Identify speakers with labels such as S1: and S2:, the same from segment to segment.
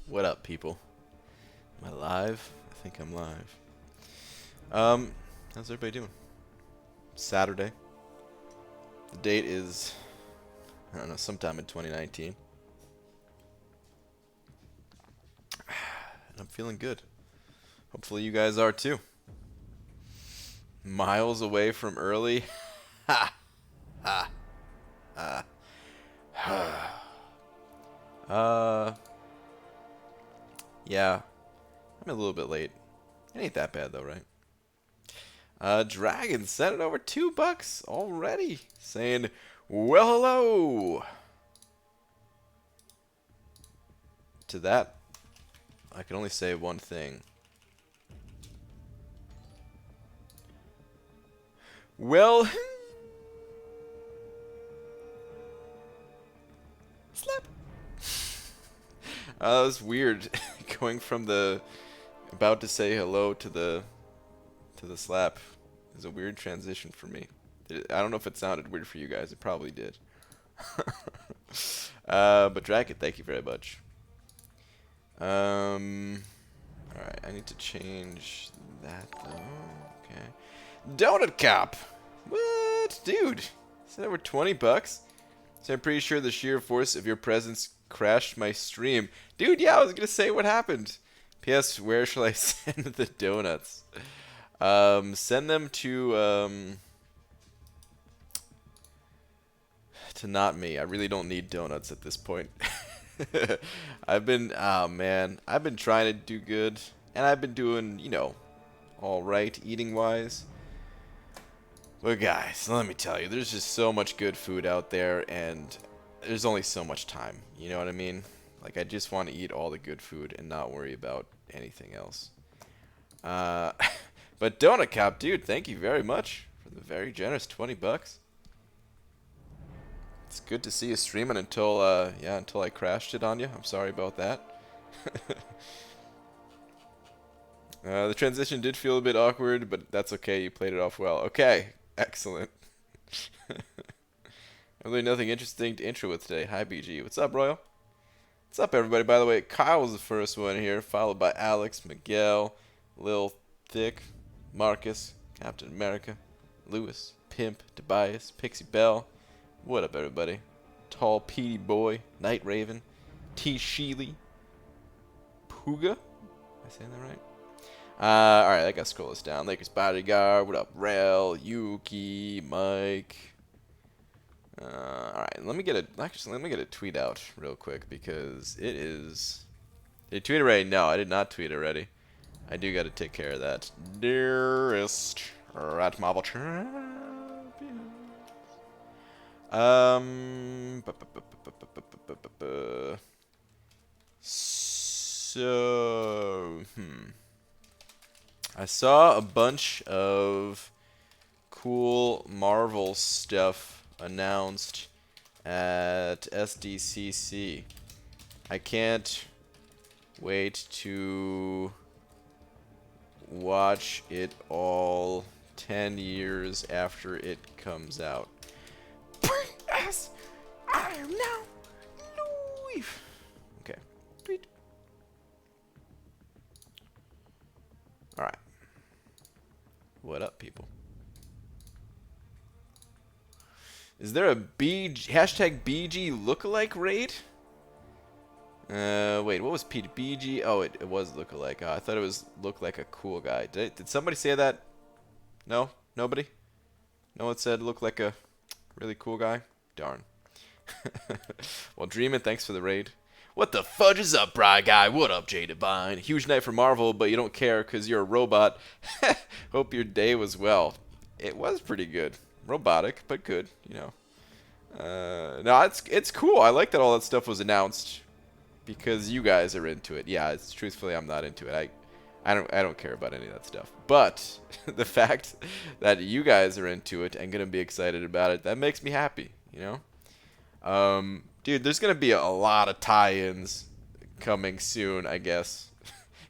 S1: What up, people? Am I live? I think I'm live. How's everybody doing? Saturday. The date is, I don't know, sometime in 2019. And I'm feeling good. Hopefully you guys are too. Miles away from early. Ha! Ha! Ha! Ha! Yeah. I'm a little bit late. It ain't that bad though, right? Dragon sent it over $2 already, saying, "Well, hello." To that, I can only say one thing. Well, slap. That was weird, going from the about to say hello to the slap. Is a weird transition for me. I don't know if it sounded weird for you guys. It probably did. But Dragon, thank you very much. Alright, I need to change that though. Okay. Donut Cop! What? Dude! Is that over $20? So I'm pretty sure the sheer force of your presence crashed my stream. Dude, yeah, I was gonna say what happened. P.S. Where shall I send the donuts? Send them to not me. I really don't need donuts at this point. I've been trying to do good, and I've been doing, all right eating wise. But guys, let me tell you, there's just so much good food out there, and there's only so much time. You know what I mean? Like, I just want to eat all the good food and not worry about anything else. But Donut Cop, dude, thank you very much for the very generous $20. It's good to see you streaming until I crashed it on you. I'm sorry about that. The transition did feel a bit awkward, but that's okay. You played it off well. Okay, excellent. Really nothing interesting to intro with today. Hi, BG. What's up, Royal? What's up, everybody? By the way, Kyle was the first one here, followed by Alex, Miguel, Lil Thick, Marcus, Captain America, Lewis, Pimp, Tobias, Pixie Bell. What up, everybody? Tall Petey Boy, Night Raven, T. Sheely, Puga. Am I saying that right? Alright, I gotta scroll this down. Lakers Bodyguard, what up? Rel, Yuki, Mike. Alright, let me get a tweet out real quick because it is. Did you tweet already? No, I did not tweet already. I do gotta take care of that. Dearest Rat Marvel Champion. So, I saw a bunch of cool Marvel stuff announced at SDCC. I can't wait to watch it all 10 years after it comes out. As I am now live. Okay. Tweet. Alright. What up, people? Is there a hashtag BG lookalike raid? Wait, what was BG? Oh, it was lookalike. I thought it was look like a cool guy. Did somebody say that? No? Nobody? No one said look like a really cool guy? Darn. Well, Dreamin', thanks for the raid. What the fudge is up, Bry Guy? What up, J Divine? Huge night for Marvel, but you don't care because you're a robot. Hope your day was well. It was pretty good. Robotic, but good, No, it's cool. I like that all that stuff was announced because you guys are into it. Yeah, truthfully, I'm not into it. I don't care about any of that stuff. But the fact that you guys are into it and gonna be excited about it, that makes me happy. Dude, there's gonna be a lot of tie-ins coming soon, I guess,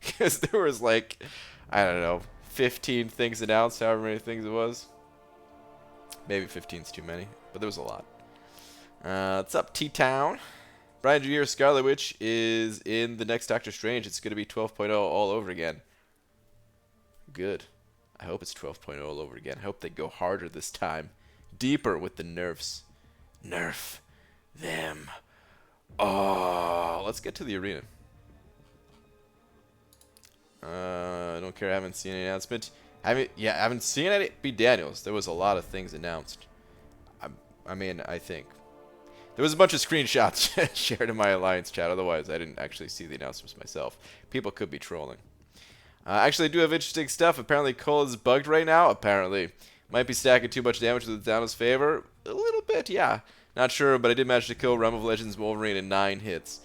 S1: because there was like, I don't know, 15 things announced, however many things it was. Maybe 15's too many, but there was a lot. What's up, T-Town? Brian Jr. Scarlet Witch is in the next Doctor Strange. It's going to be 12.0 all over again. Good. I hope it's 12.0 all over again. I hope they go harder this time. Deeper with the nerfs. Nerf them. Oh, let's get to the arena. I don't care. I haven't seen any announcement. I haven't seen any. B. Daniels. There was a lot of things announced. I mean, I think. There was a bunch of screenshots shared in my Alliance chat. Otherwise, I didn't actually see the announcements myself. People could be trolling. Actually, I do have interesting stuff. Apparently, Cole is bugged right now. Apparently. Might be stacking too much damage with Downer's favor. A little bit, yeah. Not sure, but I did manage to kill Realm of Legends Wolverine in 9 hits.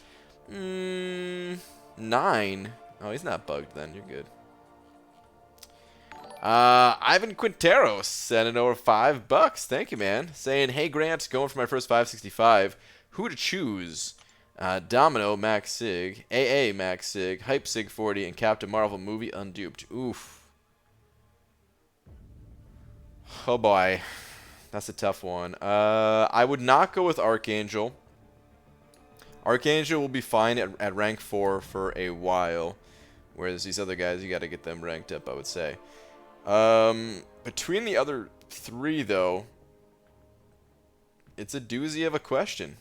S1: 9? Oh, he's not bugged then. You're good. Ivan Quinteros sending over $5. Thank you, man. Saying, hey, Grant, going for my first 565. Who to choose? Domino, Max Sig, AA, Max Sig, Hype Sig 40, and Captain Marvel movie Unduped. Oof. Oh, boy. That's a tough one. I would not go with Archangel. Archangel will be fine at rank 4 for a while. Whereas these other guys, you got to get them ranked up, I would say. Between the other 3, though, it's a doozy of a question.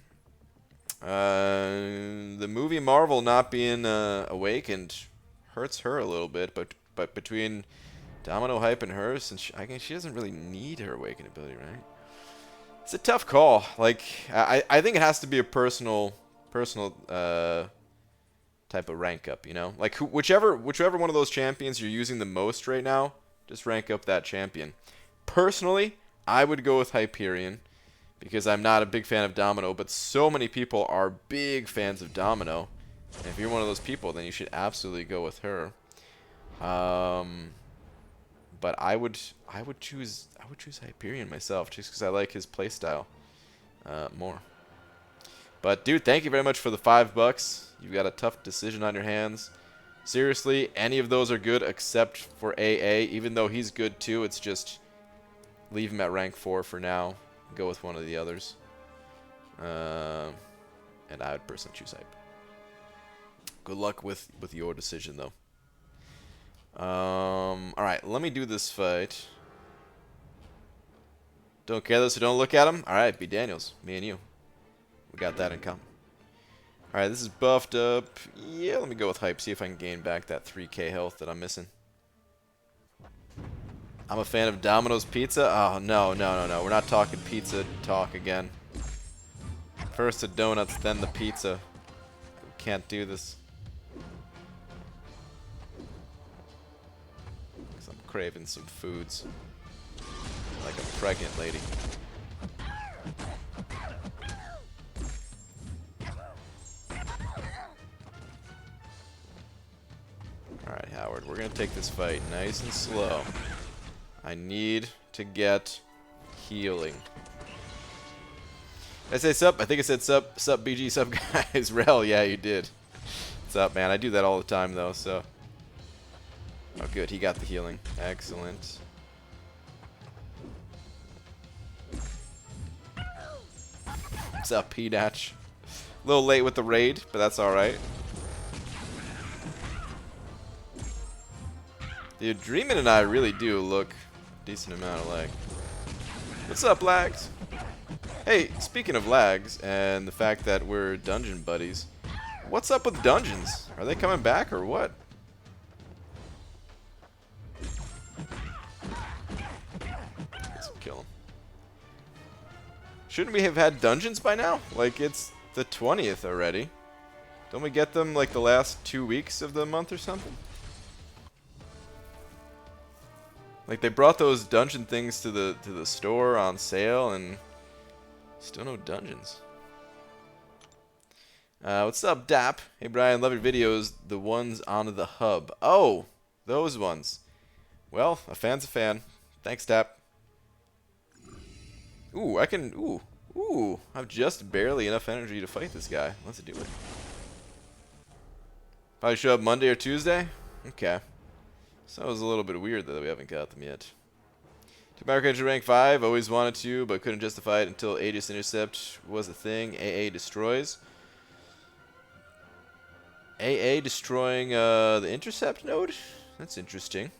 S1: The movie Marvel not being awakened hurts her a little bit, but between Domino, Hype, and her, since she doesn't really need her awakened ability, right? It's a tough call. Like I think it has to be a personal type of rank up, you know? Like whichever one of those champions you're using the most right now, just rank up that champion. Personally, I would go with Hyperion because I'm not a big fan of Domino, but so many people are big fans of Domino. And if you're one of those people, then you should absolutely go with her. But I would choose Hyperion myself just because I like his playstyle more. But dude, thank you very much for the $5. You've got a tough decision on your hands. Seriously, any of those are good except for AA. Even though he's good too, it's just leave him at rank 4 for now. Go with one of the others. And I would personally choose Hype. Good luck with your decision though. Alright, let me do this fight. Don't care though, so don't look at him. Alright, B. Daniels. Me and you. We got that in common. Alright, this is buffed up. Yeah, let me go with Hype. See if I can gain back that 3k health that I'm missing. I'm a fan of Domino's Pizza. Oh, no. We're not talking pizza talk again. First the donuts, then the pizza. We can't do this. Because I'm craving some foods. Like a pregnant lady. Alright, Howard, we're going to take this fight nice and slow. I need to get healing. Did I say sup? I think I said sup BG, sup guys. Rel, yeah, you did. What's up, man? I do that all the time, though, so. Oh, good. He got the healing. Excellent. What's up, P-Datch? A little late with the raid, but that's alright. Dude, Dreamin' and I really do look a decent amount alike. What's up, Lags? Hey, speaking of Lags and the fact that we're dungeon buddies, what's up with dungeons? Are they coming back or what? Let's kill him. Shouldn't we have had dungeons by now? Like, it's the 20th already. Don't we get them like the last 2 weeks of the month or something? Like, they brought those dungeon things to the store on sale, and still no dungeons. What's up, Dap? Hey, Brian, love your videos. The ones on the hub. Oh, those ones. Well, a fan's a fan. Thanks, Dap. Ooh, I can... Ooh. I have just barely enough energy to fight this guy. Let's do it. Probably show up Monday or Tuesday? Okay. So that was a little bit weird that we haven't got them yet. Took my Archangel rank 5, always wanted to, but couldn't justify it until Aegis Intercept was a thing. AA destroys. AA destroying the intercept node? That's interesting.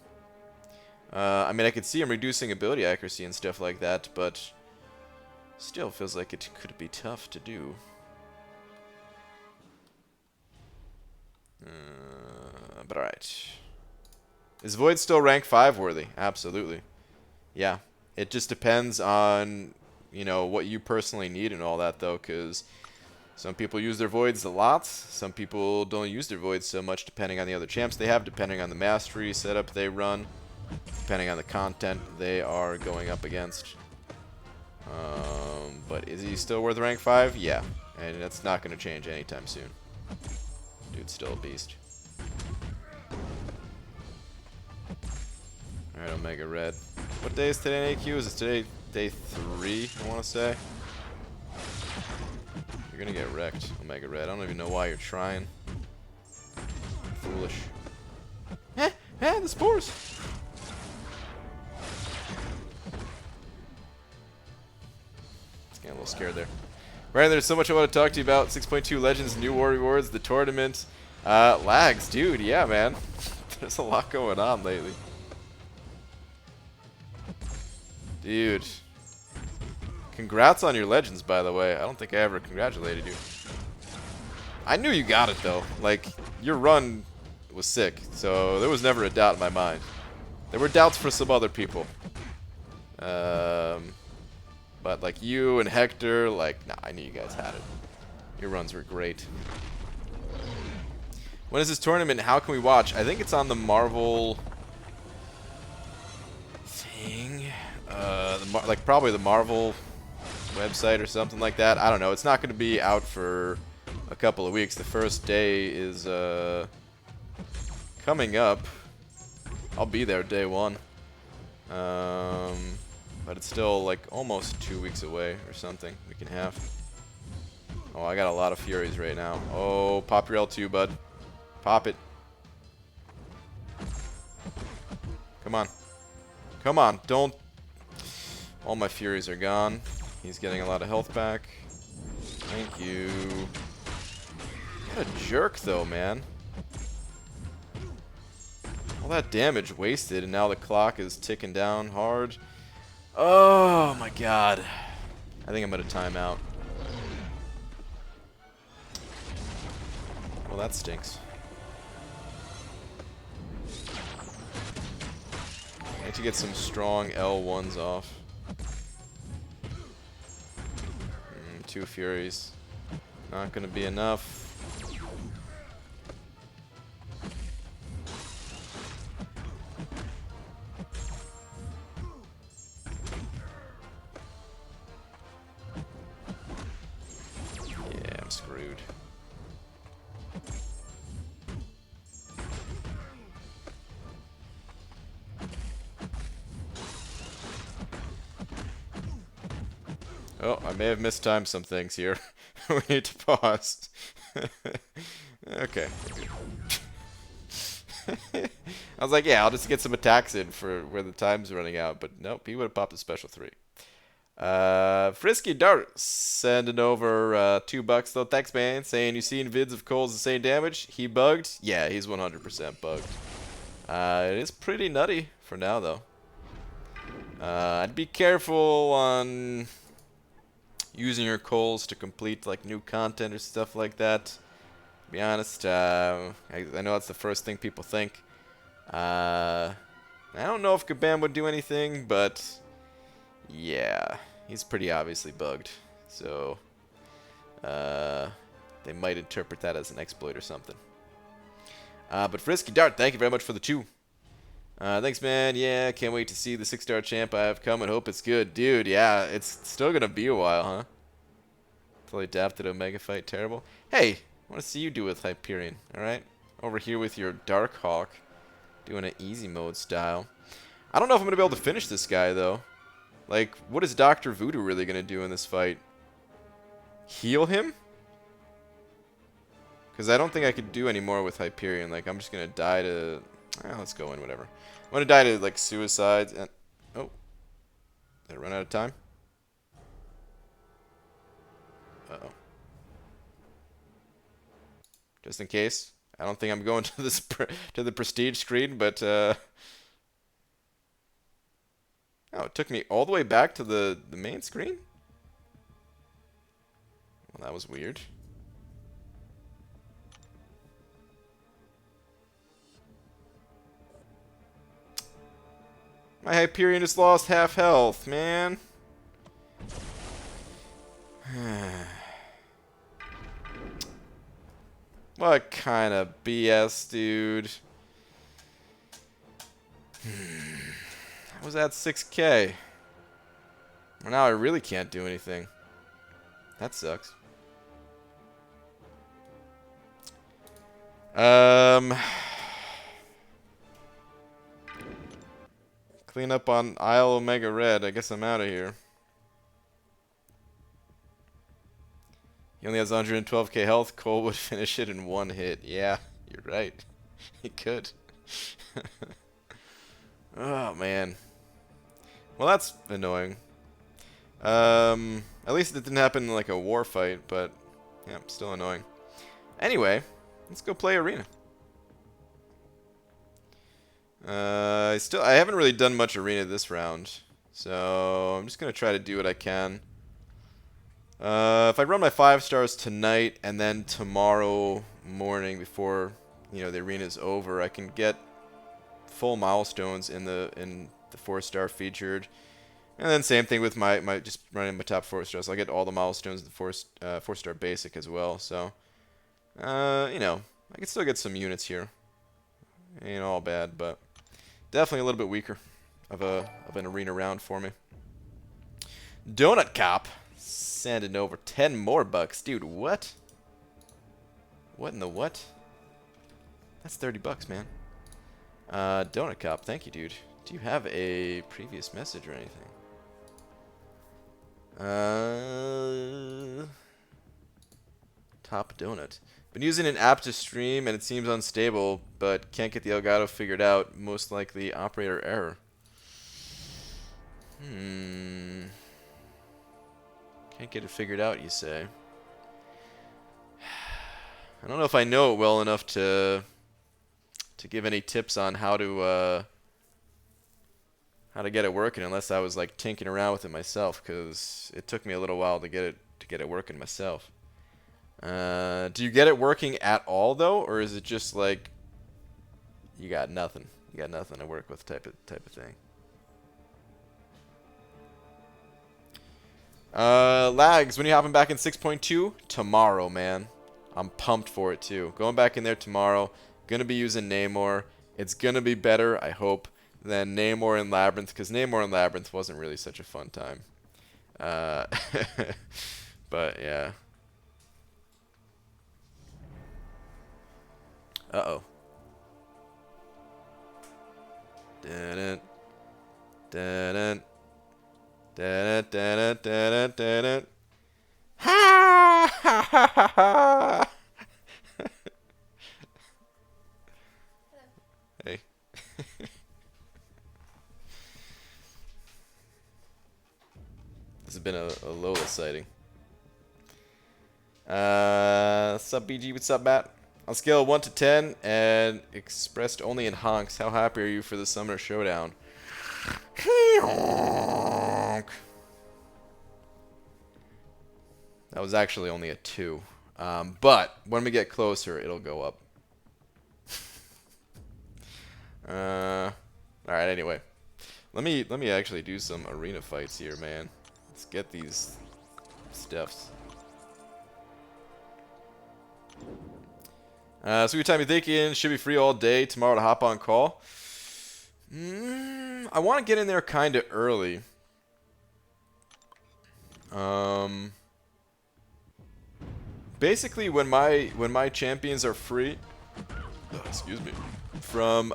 S1: I mean, I could see him reducing ability accuracy and stuff like that, but still feels like it could be tough to do. But alright. Is Void still rank 5 worthy? Absolutely. Yeah. It just depends on, you know, what you personally need and all that, though, because some people use their Voids a lot. Some people don't use their Voids so much, depending on the other champs they have, depending on the mastery setup they run, depending on the content they are going up against. But is he still worth rank 5? Yeah. And that's not going to change anytime soon. Dude's still a beast. Alright, Omega Red. What day is today in AQ? Is it today day 3, I want to say? You're going to get wrecked, Omega Red. I don't even know why you're trying. Foolish. The spores! Getting a little scared there. Right, there's so much I want to talk to you about. 6.2 Legends, new war rewards, the tournament. Lags, dude, yeah, man. There's a lot going on lately. Dude. Congrats on your Legends, by the way. I don't think I ever congratulated you. I knew you got it, though. Like, your run was sick, so there was never a doubt in my mind. There were doubts for some other people. But like you and Hector, like, nah, I knew you guys had it. Your runs were great. When is this tournament? How can we watch? I think it's on the Marvel thing. Like probably the Marvel website or something like that. I don't know. It's not going to be out for a couple of weeks. The first day is coming up. I'll be there day 1. But it's still like almost 2 weeks away or something. We can have. Oh, I got a lot of Furies right now. Oh, pop your L2, bud. Pop it. Come on. Come on. Don't. All my Furies are gone. He's getting a lot of health back. Thank you. What a jerk, though, man. All that damage wasted, and now the clock is ticking down hard. Oh my god. I think I'm at a timeout. Well, that stinks. I need to get some strong L1s off. 2 Furies. Not gonna be enough. Screwed. Oh, I may have mistimed some things here. We need to pause. Okay. I was like, yeah, I'll just get some attacks in for where the time's running out, but nope, he would have popped a special 3. Frisky Dart sending over $2 though. Thanks, man. Saying you seen vids of Cole's the same damage. He bugged? Yeah, he's 100% bugged. It is pretty nutty for now though. I'd be careful on using your Coles to complete like new content or stuff like that. To be honest, I know that's the first thing people think. I don't know if Kabam would do anything, but yeah, he's pretty obviously bugged, so they might interpret that as an exploit or something. But Frisky Dart, thank you very much for the 2. Thanks, man. Yeah, can't wait to see the 6-star champ I have coming. Hope it's good. Dude, yeah, it's still going to be a while, huh? Fully adapted Omega fight. Terrible. Hey, I want to see you do with Hyperion, alright? Over here with your Dark Hawk, doing an easy mode style. I don't know if I'm going to be able to finish this guy, though. Like, what is Dr. Voodoo really going to do in this fight? Heal him? Because I don't think I could do any more with Hyperion. Like, I'm just going to die to... let's go in, whatever. I'm going to die to, like, suicides and... Oh. Did I run out of time? Uh-oh. Just in case. I don't think I'm going to this to the prestige screen, but oh, it took me all the way back to the main screen? Well, that was weird. My Hyperion just lost half health, man. What kind of BS, dude? I was at 6K. Well, now I really can't do anything. That sucks. Clean up on Isle Omega Red. I guess I'm out of here. He only has 112k health. Cole would finish it in one hit. Yeah, you're right. He could. Oh, man. Well, that's annoying. At least it didn't happen in like a war fight, but yeah, still annoying. Anyway, let's go play arena. I haven't really done much arena this round, so I'm just gonna try to do what I can. If I run my 5 stars tonight and then tomorrow morning before the arena's over, I can get full milestones in the 4-star featured. And then same thing with my just running my top 4 stars. I'll get all the milestones in the 4-star basic as well. So I can still get some units here. Ain't all bad, but definitely a little bit weaker of an arena round for me. Donut Cop sending over 10 more bucks, dude. What? What in the what? That's 30 bucks, man. Donut Cop, thank you, dude. Do you have a previous message or anything? Top Donut. Been using an app to stream and it seems unstable, but can't get the Elgato figured out. Most likely operator error. Can't get it figured out, you say? I don't know if I know it well enough to give any tips on how to get it working, unless I was like tinkering around with it myself, because it took me a little while to get it working myself. Do you get it working at all though, or is it just like you got nothing? You got nothing to work with type of thing. Lags, when you hopping back in 6.2? Tomorrow, man. I'm pumped for it too. Going back in there tomorrow. Gonna be using Namor. It's gonna be better, I hope, than Namor and Labyrinth, because Namor and Labyrinth wasn't really such a fun time. But yeah. Uh-oh. Dun-dun. Dun-dun. Dun-dun, dun-dun, dun-dun, dun-dun. Ha ha ha ha ha. Hey. This has been a Lola sighting. What's up, BG? What's up, Matt? On a scale of 1 to 10 and expressed only in honks, how happy are you for the Summoner Showdown? That was actually only a 2. But when we get closer, it'll go up. Alright, anyway. Let me actually do some arena fights here, man. Let's get these stuffs. So what time you thinking? Should be free all day tomorrow to hop on call. I want to get in there kind of early. Basically, when my champions are free, excuse me, from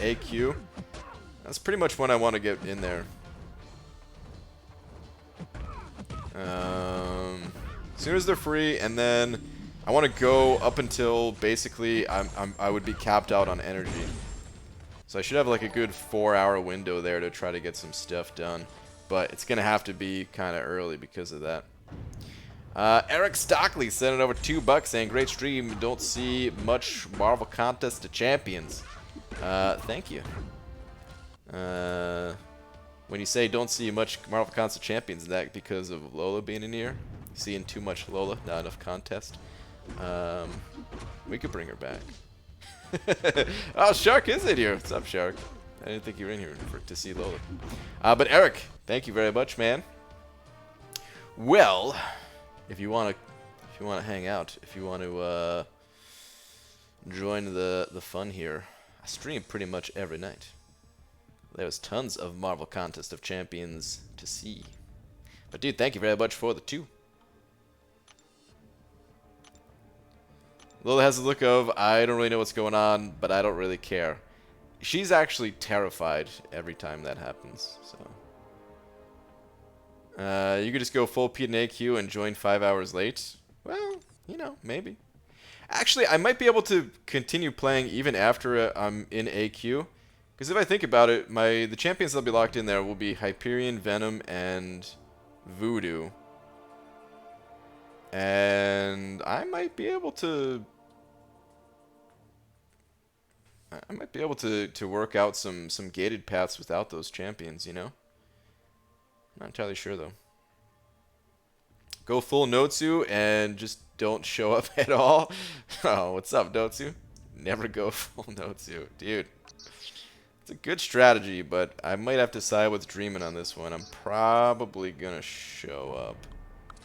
S1: AQ, that's pretty much when I want to get in there. As soon as they're free, and then I want to go up until basically I would be capped out on energy. So I should have like a good 4-hour window there to try to get some stuff done. But it's going to have to be kind of early because of that. Eric Stockley sending over $2 saying, great stream, don't see much Marvel Contest to Champions. Thank you. When you say don't see much Marvel Contest to Champions, is that because of Lola being in here? Seeing too much Lola, not enough contest? We could bring her back. Oh, Shark is in here. What's up, Shark? I didn't think you were in here to see Lola. But Eric, thank you very much, man. Well, if you want to hang out, if you want to join the fun here, I stream pretty much every night. There's tons of Marvel Contest of Champions to see. But dude, thank you very much for the 2. Lola has a look of, I don't really know what's going on, but I don't really care. She's actually terrified every time that happens, so. You could just go full P and AQ and join 5 hours late. Well, you know, maybe. Actually, I might be able to continue playing even after I'm in AQ. Because if I think about it, the champions that'll be locked in there will be Hyperion, Venom, and Voodoo. And I might be able to work out some gated paths without those champions, you know? Not entirely sure though. Go full Notsu and just don't show up at all. Oh, what's up, Notsu? Never go full Notsu. Dude. It's a good strategy, but I might have to side with Dreamin' on this one. I'm probably gonna show up.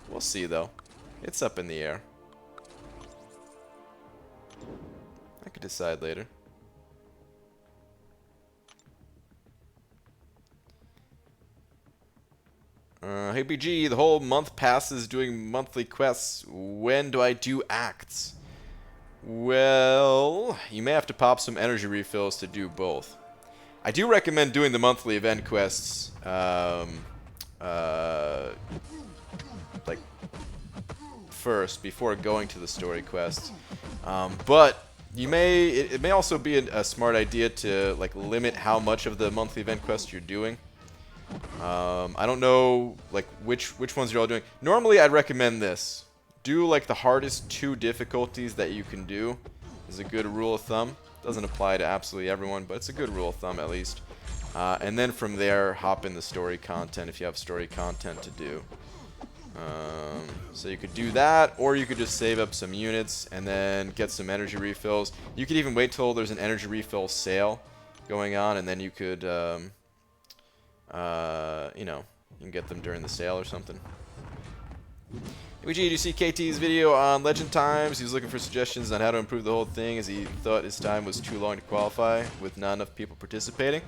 S1: We'll see though. It's up in the air. I could decide later. Hey BG, the whole month passes doing monthly quests. When do I do acts? Well, you may have to pop some energy refills to do both. I do recommend doing the monthly event quests, like, first, before going to the story quests. But it may also be a smart idea to, like, limit how much of the monthly event quests you're doing. I don't know, like, which ones you're all doing. Normally, I'd recommend this. Do, like, the hardest 2 difficulties that you can do is a good rule of thumb. Doesn't apply to absolutely everyone, but it's a good rule of thumb at least. And then from there, hop in the story content if you have story content to do. So you could do that, or you could just save up some units and then get some energy refills. You could even wait till there's an energy refill sale going on, and then you could, you know, you can get them during the sale or something. WG, did you see KT's video on Legend Times? He was looking for suggestions on how to improve the whole thing as he thought his time was too long to qualify with not enough people participating.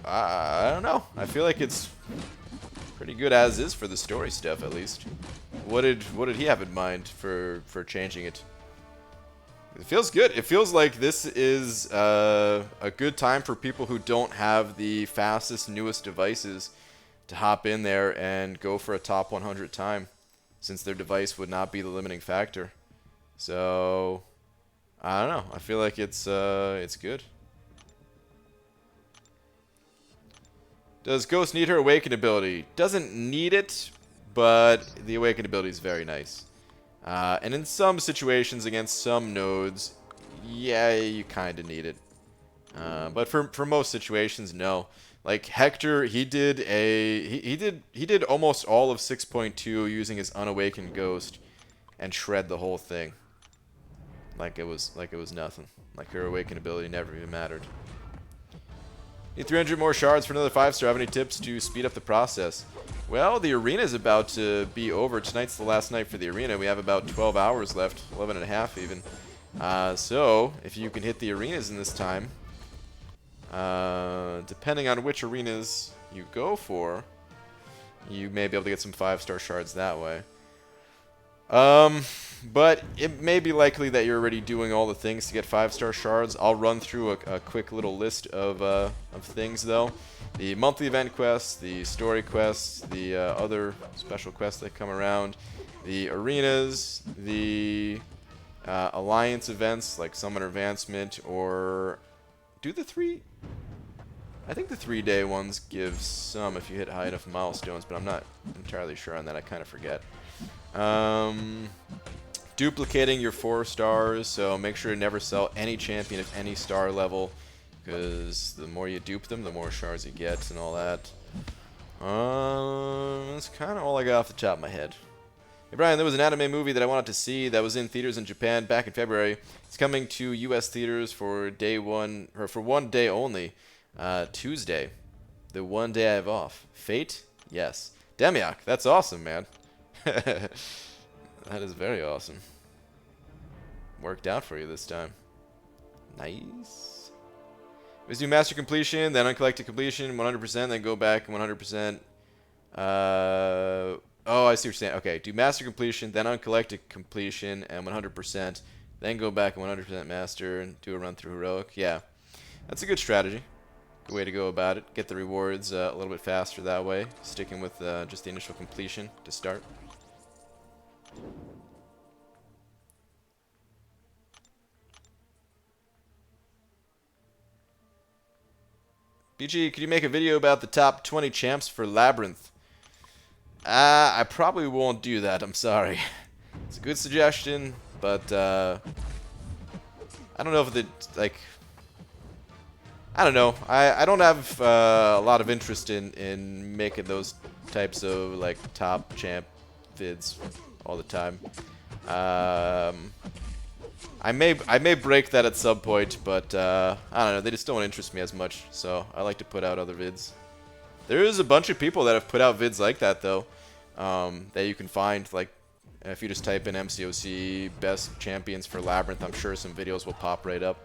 S1: I don't know. I feel like it's pretty good as is for the story stuff, at least. What did he have in mind for changing it? It feels good. It feels like this is a good time for people who don't have the fastest, newest devices to hop in there and go for a top 100 time, since their device would not be the limiting factor. So, I don't know. I feel like it's good. Does Ghost need her Awaken ability? Doesn't need it, but the Awaken ability is very nice. And in some situations against some nodes, yeah, you kind of need it. But for most situations, no. Like Hector, he did almost all of 6.2 using his unawakened ghost and shred the whole thing. Like it was nothing. Like her awakened ability never even mattered. Need 300 more shards for another 5-star. Have any tips to speed up the process? Well, the arena is about to be over. Tonight's the last night for the arena. We have about 12 hours left, 11 and a half even. So if you can hit the arenas in this time, depending on which arenas you go for, you may be able to get some 5-star shards that way. But it may be likely that you're already doing all the things to get 5-star shards. I'll run through a quick little list of things though. The monthly event quests, the story quests, the other special quests that come around, the arenas, the alliance events like Summoner Advancement, or do the 3... I think the 3-day ones give some if you hit high enough milestones, but I'm not entirely sure on that. I kind of forget. Duplicating your 4 stars, so make sure to never sell any champion of any star level, because the more you dupe them, the more shards you get and all that. That's kind of all I got off the top of my head. Hey Brian, there was an anime movie that I wanted to see that was in theaters in Japan back in February. It's coming to U.S. theaters for day 1, or for 1 day only, Tuesday, the 1 day I have off. Fate? Yes. Demiak, that's awesome, man. That is very awesome. Worked out for you this time. Nice. Let's do master completion, then uncollected completion, 100%, then go back 100%. Oh, I see what you're saying. Okay, do master completion, then uncollected completion, and 100%. Then go back and 100% master and do a run through heroic. Yeah, that's a good strategy. Good way to go about it. Get the rewards a little bit faster that way. Sticking with just the initial completion to start. BG, could you make a video about the top 20 champs for Labyrinth? I probably won't do that, I'm sorry. It's a good suggestion, but I don't know if it's like... I don't know. I don't have a lot of interest in making those types of like top champ vids all the time. I may break that at some point, but I don't know. They just don't interest me as much, so I like to put out other vids. There is a bunch of people that have put out vids like that though, that you can find. Like if you just type in MCOC best champions for Labyrinth, I'm sure some videos will pop right up.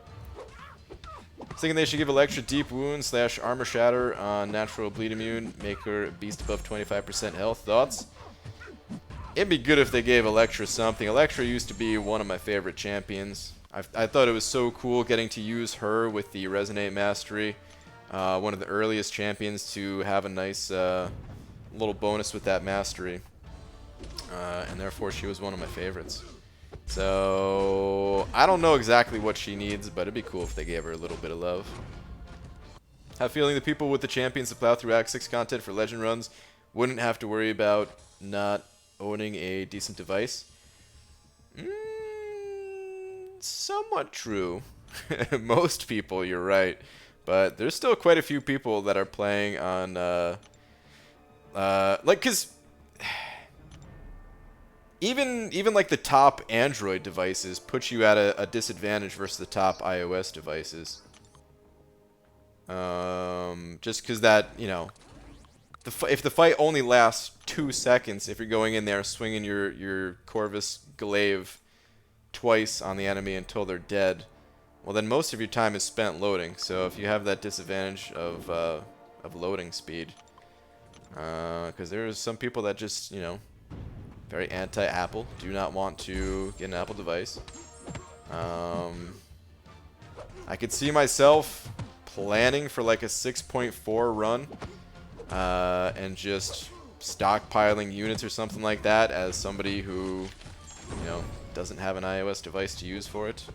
S1: Thinking they should give Electra deep wound / armor shatter on natural bleed immune, make her beast above 25% health. Thoughts? It'd be good if they gave Electra something. Electra used to be one of my favorite champions. I thought it was so cool getting to use her with the Resonate Mastery. One of the earliest champions to have a nice little bonus with that mastery. And therefore she was one of my favorites. So I don't know exactly what she needs, but it'd be cool if they gave her a little bit of love. Have a feeling the people with the champions that plow through Act 6 content for legend runs wouldn't have to worry about not owning a decent device. Somewhat true. Most people, you're right. But there's still quite a few people that are playing on, like, cause even like the top Android devices put you at a disadvantage versus the top iOS devices. Just because that, you know, if the fight only lasts 2 seconds, if you're going in there swinging your Corvus Glaive twice on the enemy until they're dead, well then most of your time is spent loading. So if you have that disadvantage of loading speed, because there's some people that just, you know, very anti-Apple, do not want to get an Apple device. I could see myself planning for like a 6.4 run and just stockpiling units or something like that as somebody who, you know, doesn't have an iOS device to use for it.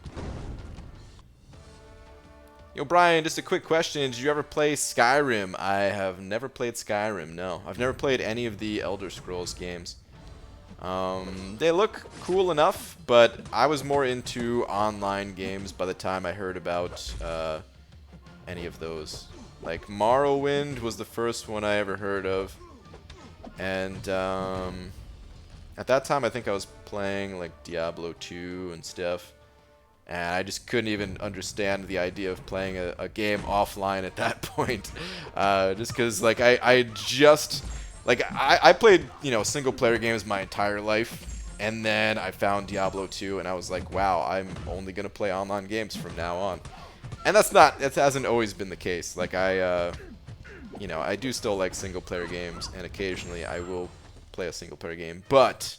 S1: Yo, Brian, just a quick question. Did you ever play Skyrim? I have never played Skyrim, no. I've never played any of the Elder Scrolls games. They look cool enough, but I was more into online games by the time I heard about any of those. Like Morrowind was the first one I ever heard of, and at that time I think I was playing like Diablo 2 and stuff, and I just couldn't even understand the idea of playing a game offline at that point, just because like I played, you know, single player games my entire life, and then I found Diablo 2 and I was like, wow, I'm only gonna play online games from now on. And that hasn't always been the case. Like you know, I do still like single player games, and occasionally I will play a single player game, but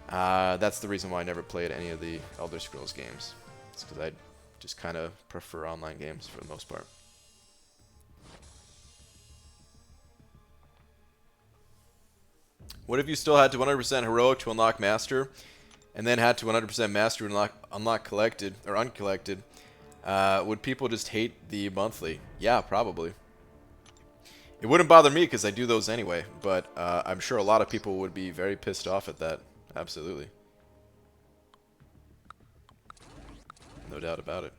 S1: that's the reason why I never played any of the Elder Scrolls games. It's because I just kind of prefer online games for the most part. What if you still had to 100% heroic to unlock master, and then had to 100% master to unlock collected or uncollected? Would people just hate the monthly? Yeah, probably. It wouldn't bother me because I do those anyway, but I'm sure a lot of people would be very pissed off at that. Absolutely. No doubt about it.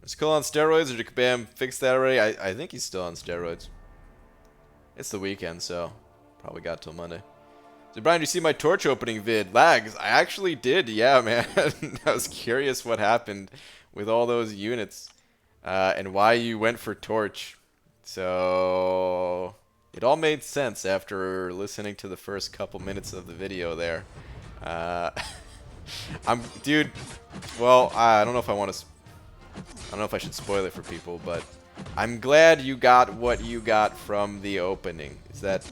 S1: Is Cole on steroids, or did Kabam fix that already? I think he's still on steroids. It's the weekend, so probably got till Monday. So Brian, did you see my torch opening vid? Lags. I actually did, yeah, man. I was curious what happened with all those units and why you went for torch. So it all made sense after listening to the first couple minutes of the video there. Dude. Well, I don't know if I want to. I don't know if I should spoil it for people, but I'm glad you got what you got from the opening. Is that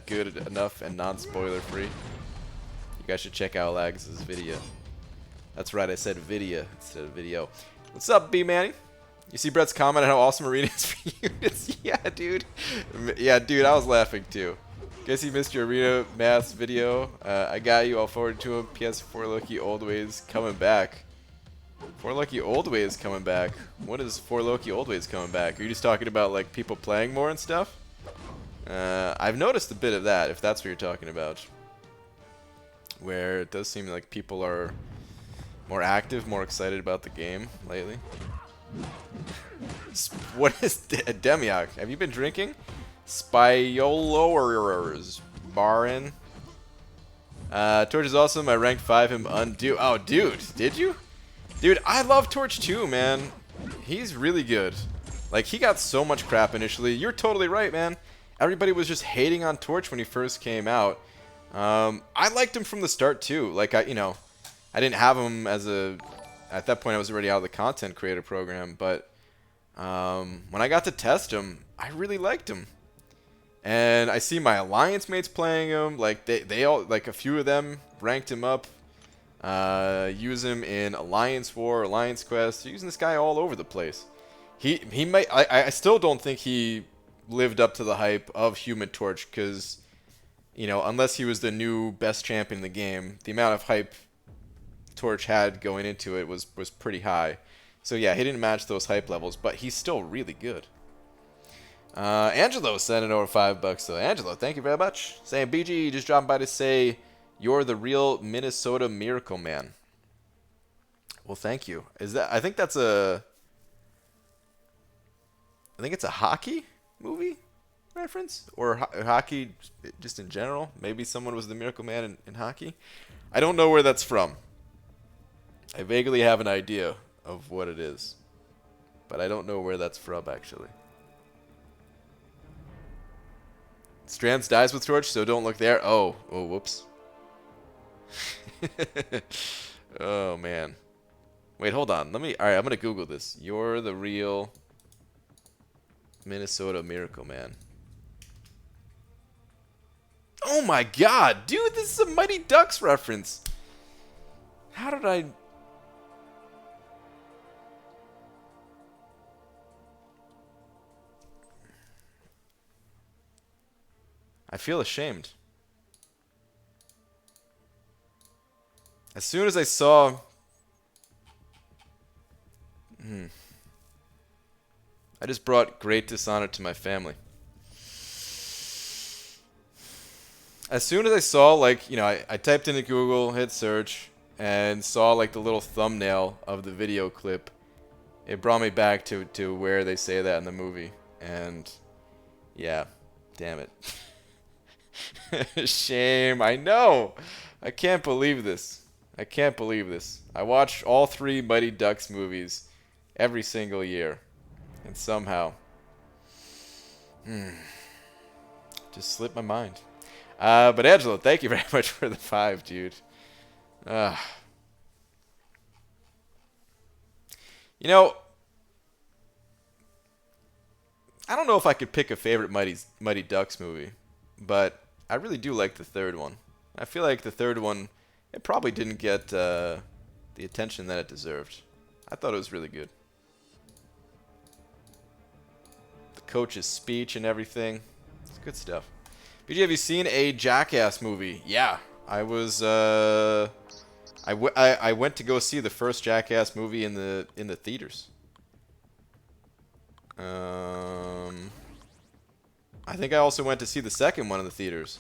S1: good enough and non-spoiler free? You guys should check out Lags' video. That's right, I said video instead of video. What's up, B-Manny? You see Brett's comment on how awesome Arena is for units? Yeah, dude. Yeah, dude, I was laughing too. Guess you missed your Arena Maths video. I got you. I'll forward to him. PS4 Loki Old Ways coming back. 4 Loki Old Ways coming back. What is 4 Loki Old Ways coming back? Are you just talking about like people playing more and stuff? I've noticed a bit of that, if that's what you're talking about. Where it does seem like people are more active, more excited about the game lately. What is Demiok? Have you been drinking? Spiolors Barin. Torch is awesome. I ranked 5 him undo. Oh, dude, did you? Dude, I love Torch too, man. He's really good. Like, he got so much crap initially. You're totally right, man. Everybody was just hating on Torch when he first came out. I liked him from the start too. Like, I didn't have him as a... At that point, I was already out of the content creator program. But when I got to test him, I really liked him. And I see my alliance mates playing him. Like, they all... Like, a few of them ranked him up. Use him in Alliance War, Alliance Quest. Using this guy all over the place. He might. I still don't think he lived up to the hype of Human Torch because, unless he was the new best champion in the game, the amount of hype Torch had going into it was pretty high. So yeah, he didn't match those hype levels, but he's still really good. Angelo sending over $5 though. Angelo, thank you very much. Saying BG just dropping by to say. You're the real Minnesota Miracle Man. Well, thank you. I think it's a hockey movie reference or hockey just in general. Maybe someone was the Miracle Man in hockey. I don't know where that's from. I vaguely have an idea of what it is, but I don't know where that's from actually. Strands dies with Torch, so don't look there. Oh, whoops. Oh man, wait, hold on, all right, I'm gonna Google this. You're the real Minnesota Miracle Man. Oh my god, dude, this is a Mighty Ducks reference. How did I feel ashamed. As soon as I saw... I just brought great dishonor to my family. As soon as I saw, like, I typed into Google, hit search, and saw, like, the little thumbnail of the video clip, it brought me back to where they say that in the movie. And, yeah, damn it. Shame, I know! I can't believe this. I can't believe this. I watch all 3 Mighty Ducks movies every single year. And somehow... just slipped my mind. But Angelo, thank you very much for the 5, dude. I don't know if I could pick a favorite Mighty Ducks movie. But I really do like the 3rd one. I feel like the 3rd one... It probably didn't get the attention that it deserved. I thought it was really good. The coach's speech and everything. It's good stuff. BG, have you seen a Jackass movie? Yeah. I was... I went to go see the first Jackass movie in the theaters. I think I also went to see the second one in the theaters.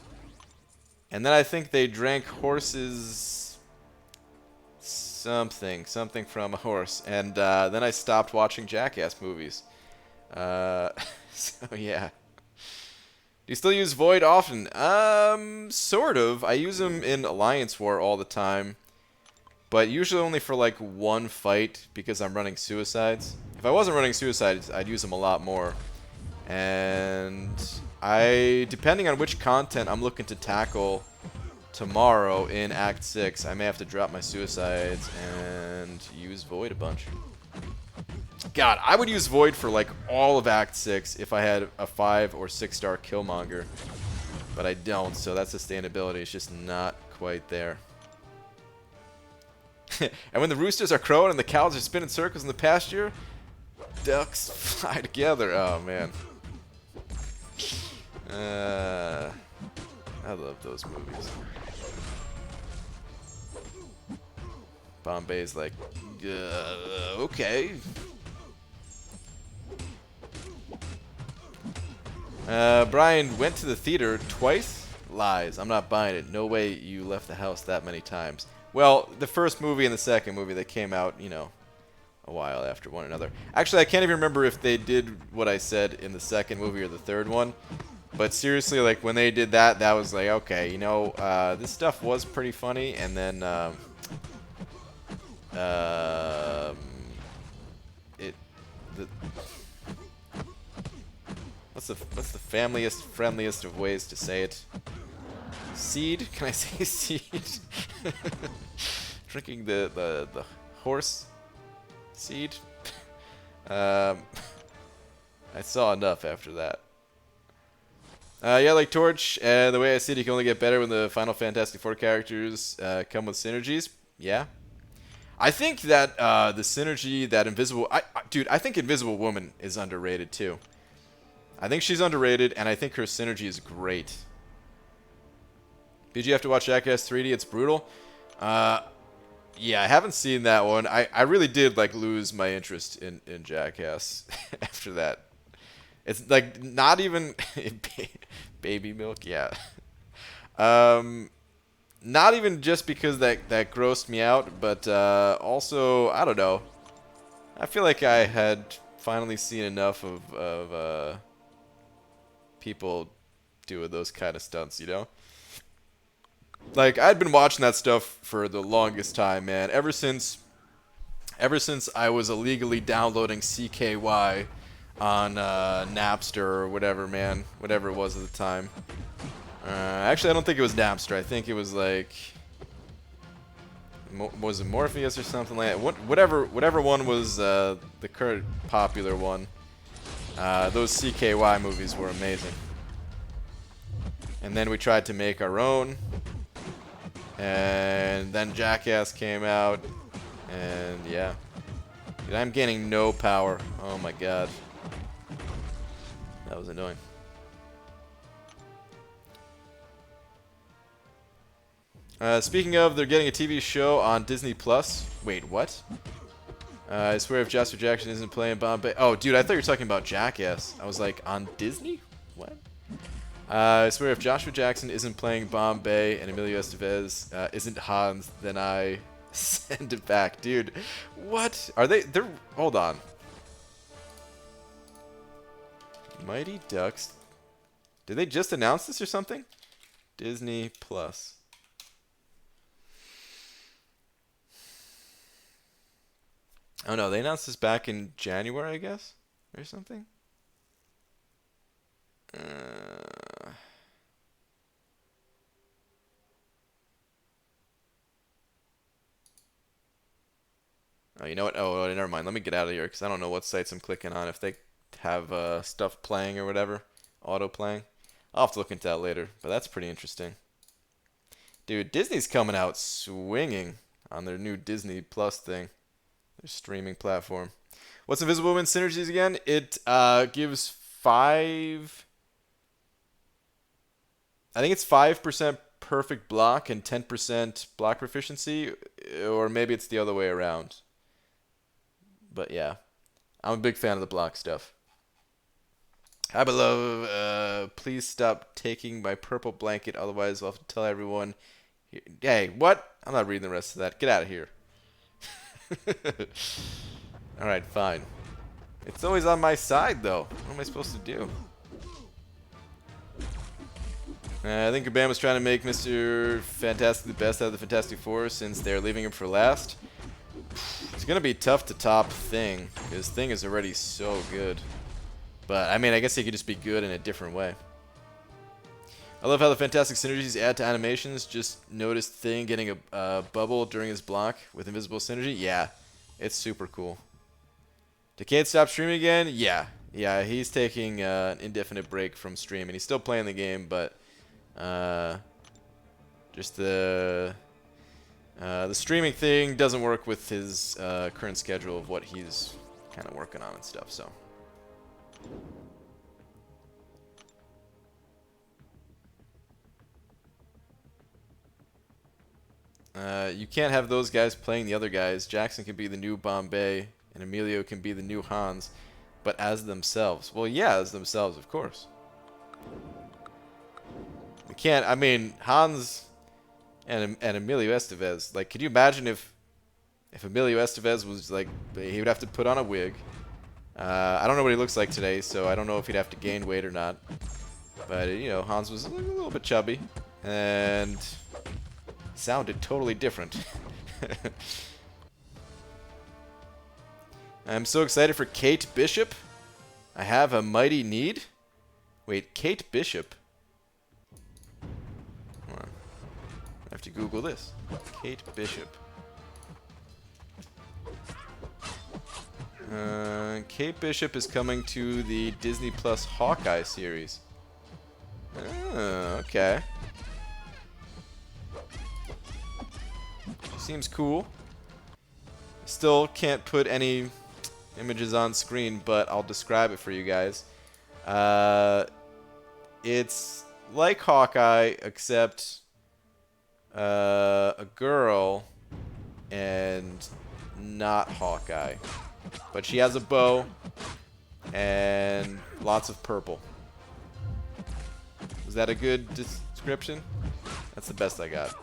S1: And then I think they drank horses... something from a horse. And then I stopped watching Jackass movies. So yeah. Do you still use Void often? Sort of. I use them in Alliance War all the time. But usually only for like one fight because I'm running suicides. If I wasn't running suicides, I'd use them a lot more. And depending on which content I'm looking to tackle tomorrow in Act 6, I may have to drop my suicides and use Void a bunch. God, I would use Void for like all of Act 6 if I had a 5 or 6 star Killmonger. But I don't, so that sustainability is just not quite there. And when the roosters are crowing and the cows are spinning circles in the pasture, ducks fly together. Oh, man. I love those movies. Bombay's like, okay. Brian went to the theater twice? Lies. I'm not buying it. No way you left the house that many times. Well, the first movie and the second movie, they came out, you know, a while after one another. Actually, I can't even remember if they did what I said in the second movie or the third one. But seriously, like, when they did that, that was like, okay, you know, this stuff was pretty funny. And then, what's the familiest, friendliest of ways to say it? Seed? Can I say seed? Drinking the horse seed? I saw enough after that. Yeah, like Torch, the way I see it, you can only get better when the Final Fantastic IV characters come with synergies. Yeah. I think that the synergy that dude, I think Invisible Woman is underrated too. I think she's underrated, and I think her synergy is great. Did you have to watch Jackass 3D? It's brutal. Yeah, I haven't seen that one. I really did like lose my interest in Jackass after that. It's like not even baby milk. Yeah. Not even just because that grossed me out, but also I don't know. I feel like I had finally seen enough of people doing those kind of stunts, you know? Like, I'd been watching that stuff for the longest time, man. Ever since I was illegally downloading CKY on Napster or whatever, man. Whatever it was at the time. Actually, I don't think it was Napster. I think it was like... was it Morpheus or something like that? Whatever one was the current popular one. Those CKY movies were amazing. And then we tried to make our own. And then Jackass came out. And yeah. Dude, I'm gaining no power. Oh my god. That was annoying. Speaking of, they're getting a TV show on Disney Plus. Wait, what? I swear if Joshua Jackson isn't playing Bombay... Oh, dude, I thought you were talking about Jackass. I was like, on Disney? What? I swear if Joshua Jackson isn't playing Bombay and Emilio Estevez isn't Hans, then I send it back. Dude, what? Are they... They're... Hold on. Mighty Ducks. Did they just announce this or something? Disney Plus. Oh no, they announced this back in January, I guess? Or something? Oh, you know what? Oh, never mind. Let me get out of here because I don't know what sites I'm clicking on. If they have stuff playing or whatever, auto playing. I'll have to look into that later, but that's pretty interesting. Dude, Disney's coming out swinging on their new Disney Plus thing. Their streaming platform. What's Invisible Woman synergies again? It gives 5... I think it's 5% perfect block and 10% block proficiency, or maybe it's the other way around. But yeah, I'm a big fan of the block stuff. Hi, beloved. Please stop taking my purple blanket, otherwise I'll have to tell everyone. Hey, what? I'm not reading the rest of that. Get out of here. Alright, fine. It's always on my side, though. What am I supposed to do? I think Kabam was trying to make Mr. Fantastic the best out of the Fantastic Four since they're leaving him for last. It's going to be tough to top Thing, because Thing is already so good. But, I mean, I guess he could just be good in a different way. I love how the fantastic synergies add to animations. Just noticed Thing getting a bubble during his block with invisible synergy. Yeah, it's super cool. Decade stop streaming again? Yeah. Yeah, he's taking an indefinite break from streaming. He's still playing the game, but just the streaming thing doesn't work with his current schedule of what he's kind of working on and stuff, so. You can't have those guys playing the other guys. Jackson can be the new Bombay, and Emilio can be the new Hans, but as themselves. Well, yeah, as themselves, of course. We can't, I mean, Hans and Emilio Estevez, like, could you imagine if Emilio Estevez was, like, he would have to put on a wig. I don't know what he looks like today, so I don't know if he'd have to gain weight or not. But, you know, Hans was a little bit chubby, and sounded totally different. I'm so excited for Kate Bishop. I have a mighty need. Wait, Kate Bishop? Hold on. I have to Google this. Kate Bishop. Kate Bishop is coming to the Disney Plus Hawkeye series. Oh, okay. Seems cool. Still can't put any images on screen, but I'll describe it for you guys. It's like Hawkeye, except a girl and not Hawkeye. But she has a bow and lots of purple. Was that a good description? That's the best I got.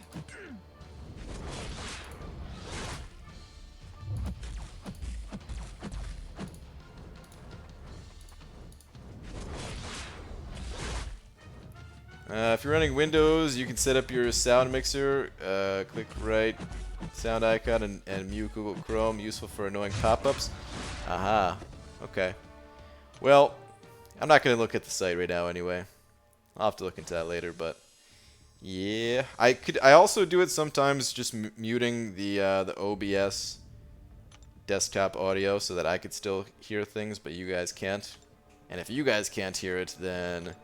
S1: If you're running Windows, you can set up your sound mixer. Click right sound icon and mute Google Chrome. Useful for annoying pop-ups. Aha. Okay. Well, I'm not going to look at the site right now anyway. I'll have to look into that later, but yeah. I also do it sometimes just muting the OBS desktop audio so that I could still hear things, but you guys can't. And if you guys can't hear it, then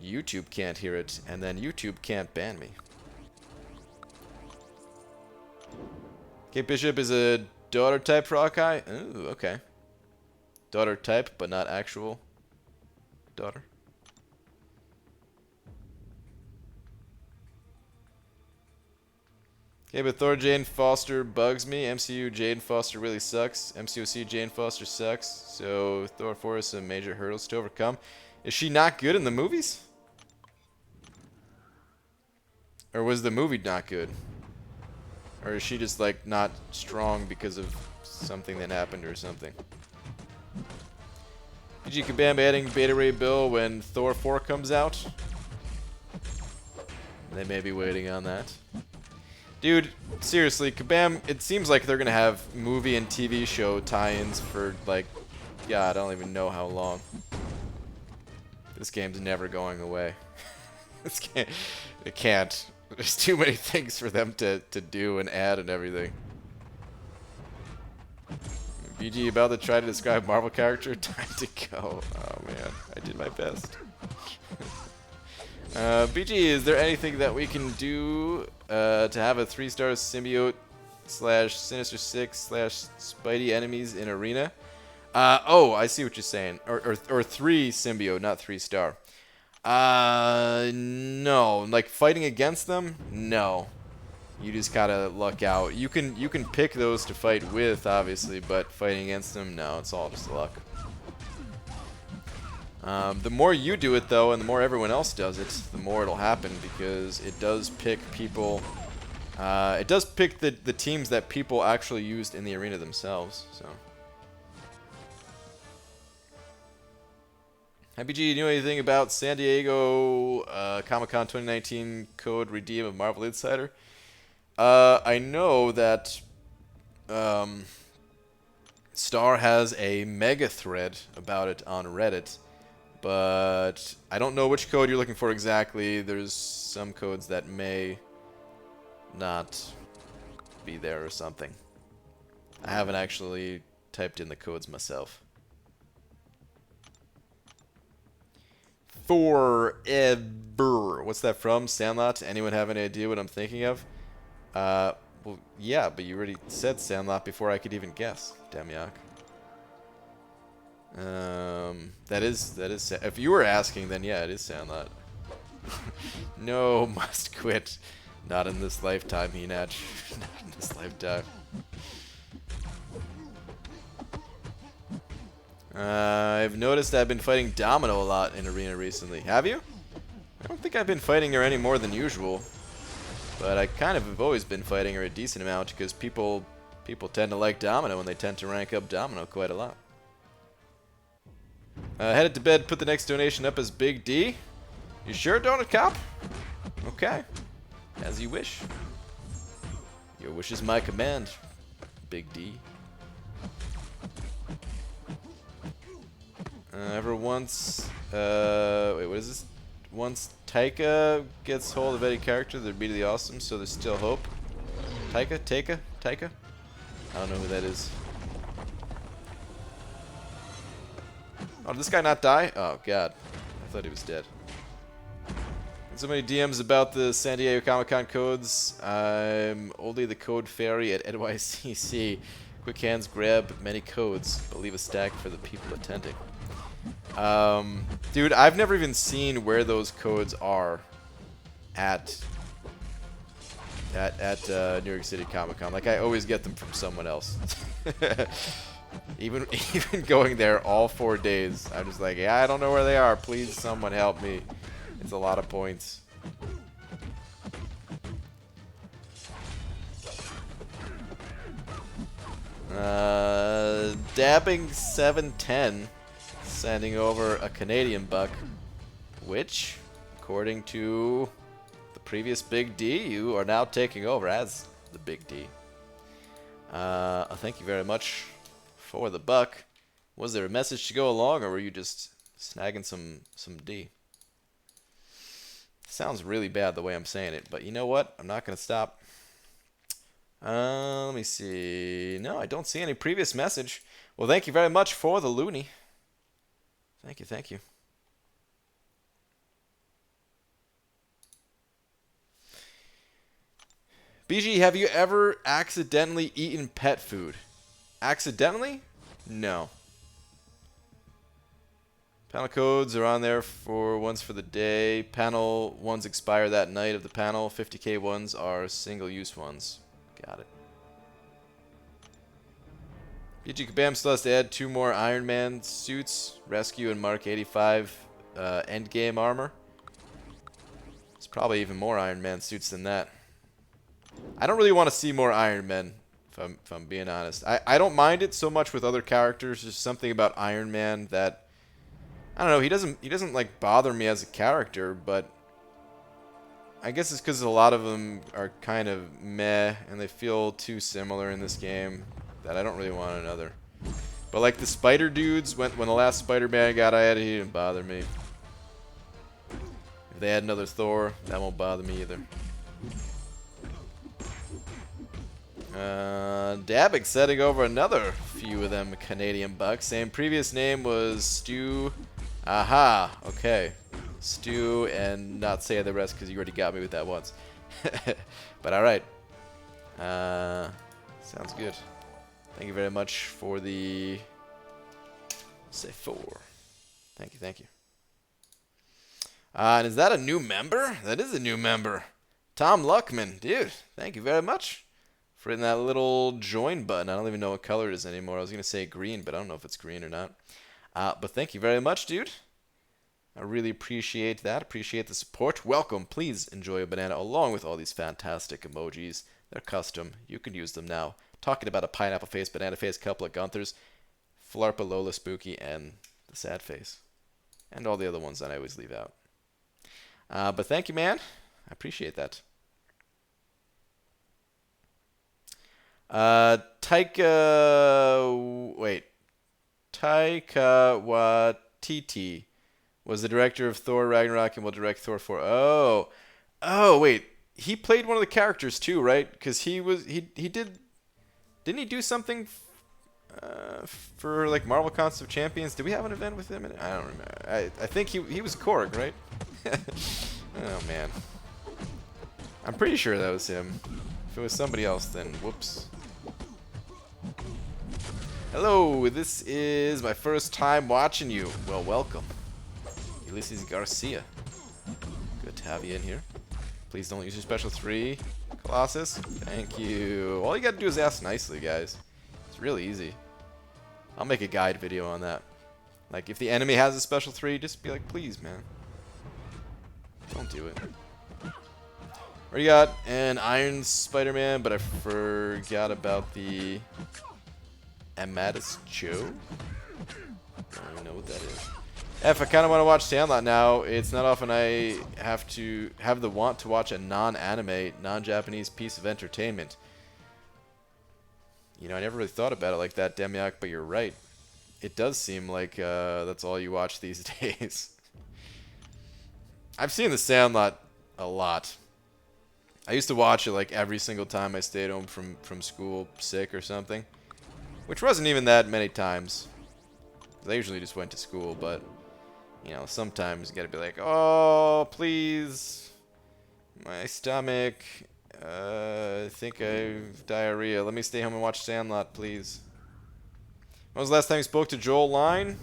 S1: YouTube can't hear it, and then YouTube can't ban me. Kate Bishop is a daughter type for Hawkeye? Ooh, okay. Daughter type, but not actual daughter. Okay, but Thor Jane Foster bugs me. MCU Jane Foster really sucks. MCOC Jane Foster sucks. So Thor 4 has some major hurdles to overcome. Is she not good in the movies? Or was the movie not good? Or is she just, like, not strong because of something that happened or something? PG Kabam adding Beta Ray Bill when Thor 4 comes out? They may be waiting on that. Dude, seriously, Kabam, it seems like they're gonna have movie and TV show tie-ins for, like, God, I don't even know how long. This game's never going away. This game, it can't. There's too many things for them to do and add and everything. BG about to try to describe Marvel character? Time to go. Oh man, I did my best. BG, is there anything that we can do to have a 3-star symbiote / Sinister Six / Spidey enemies in arena? Oh, I see what you're saying. Or 3 symbiote, not 3-star. No. Like, fighting against them? No. You just gotta luck out. You can pick those to fight with, obviously, but fighting against them, no. It's all just luck. The more you do it, though, and the more everyone else does it, the more it'll happen, because it does pick people. It does pick the teams that people actually used in the arena themselves. So, IBG, do you know anything about San Diego Comic-Con 2019 code redeem of Marvel Insider? I know that Star has a mega thread about it on Reddit. But I don't know which code you're looking for exactly. There's some codes that may not be there or something. I haven't actually typed in the codes myself. Forever. What's that from? Sandlot? Anyone have any idea what I'm thinking of? Well, yeah, but you already said Sandlot before I could even guess, Demyak. That is. If you were asking, then yeah, it is Sandlot. No, must quit. Not in this lifetime, Henach. Not in this lifetime. I've noticed I've been fighting Domino a lot in Arena recently. Have you? I don't think I've been fighting her any more than usual. But I kind of have always been fighting her a decent amount because people tend to like Domino and they tend to rank up Domino quite a lot. Headed to bed, put the next donation up as Big D. You sure, Donut Cop? Okay. As you wish. Your wish is my command, Big D. Once, wait, what is this? Once Taika gets hold of any character, they're immediately awesome, so there's still hope. Taika? I don't know who that is. Oh, did this guy not die? Oh, God. I thought he was dead. So many DMs about the San Diego Comic-Con codes. I'm only the code fairy at NYCC. Quick hands grab many codes, but leave a stack for the people attending. Dude, I've never even seen where those codes are at New York City Comic-Con. Like, I always get them from someone else. Even going there all 4 days, I'm just like, yeah, I don't know where they are. Please, someone help me. It's a lot of points. Dabbing 710, sending over a Canadian buck, which, according to the previous Big D, you are now taking over as the Big D. Thank you very much for the buck. Was there a message to go along, or were you just snagging some D? Sounds really bad the way I'm saying it, but you know what? I'm not going to stop. Let me see. No, I don't see any previous message. Well, thank you very much for the loony. Thank you, thank you. BG, have you ever accidentally eaten pet food? Accidentally? No. Panel codes are on there for ones for the day. Panel ones expire that night of the panel. 50k ones are single-use ones. Got it. BG Kabam still has to add 2 more Iron Man suits. Rescue and Mark 85 endgame armor. It's probably even more Iron Man suits than that. I don't really want to see more Iron Men, if I'm being honest. I don't mind it so much with other characters. There's something about Iron Man that, I don't know, he doesn't like bother me as a character, but I guess it's because a lot of them are kind of meh and they feel too similar in this game that I don't really want another. But like the Spider dudes, when the last Spider-Man got added, he didn't bother me. If they add another Thor, that won't bother me either. Dabbick setting over another few of them Canadian bucks. Same previous name was Stu. Aha, okay. Stu, and not say the rest because you already got me with that once. But alright. Sounds good. Thank you very much for the... say 4. Thank you, thank you. And is that a new member? That is a new member. Tom Luckman. Dude, thank you very much for hitting that little join button. I don't even know what color it is anymore. I was going to say green, but I don't know if it's green or not. But thank you very much, dude. I really appreciate that. Appreciate the support. Welcome. Please enjoy a banana along with all these fantastic emojis. They're custom. You can use them now. Talking about a pineapple face, banana face, couple of Gunthers, Flarpa, Lola, Spooky, and the sad face. And all the other ones that I always leave out. But thank you, man. I appreciate that. Taika Waititi was the director of Thor Ragnarok and will direct Thor 4. Oh, wait. He played one of the characters too, right? Because he didn't he do something for like Marvel Contest of Champions? Did we have an event with him? I don't remember. I think he was Korg, right? Oh man, I'm pretty sure that was him. If it was somebody else, then whoops. Hello, this is my first time watching you. Well, welcome. Ulysses Garcia. Good to have you in here. Please don't use your special 3, Colossus. Thank you. All you gotta do is ask nicely, guys. It's really easy. I'll make a guide video on that. Like, if the enemy has a special 3, just be like, please, man. Don't do it. Already got an Iron Spider-Man, but I forgot about the Amadeus Joe. I don't even know what that is. If I kind of want to watch Sandlot now, it's not often I have to have the want to watch a non-anime, non-Japanese piece of entertainment. You know, I never really thought about it like that, Demiak, but you're right. It does seem like that's all you watch these days. I've seen the Sandlot a lot. I used to watch it like every single time I stayed home from school sick or something. Which wasn't even that many times. I usually just went to school, but you know, sometimes you gotta be like, oh, please, my stomach, I think I have diarrhea. Let me stay home and watch Sandlot, please. When was the last time you spoke to Joel Line?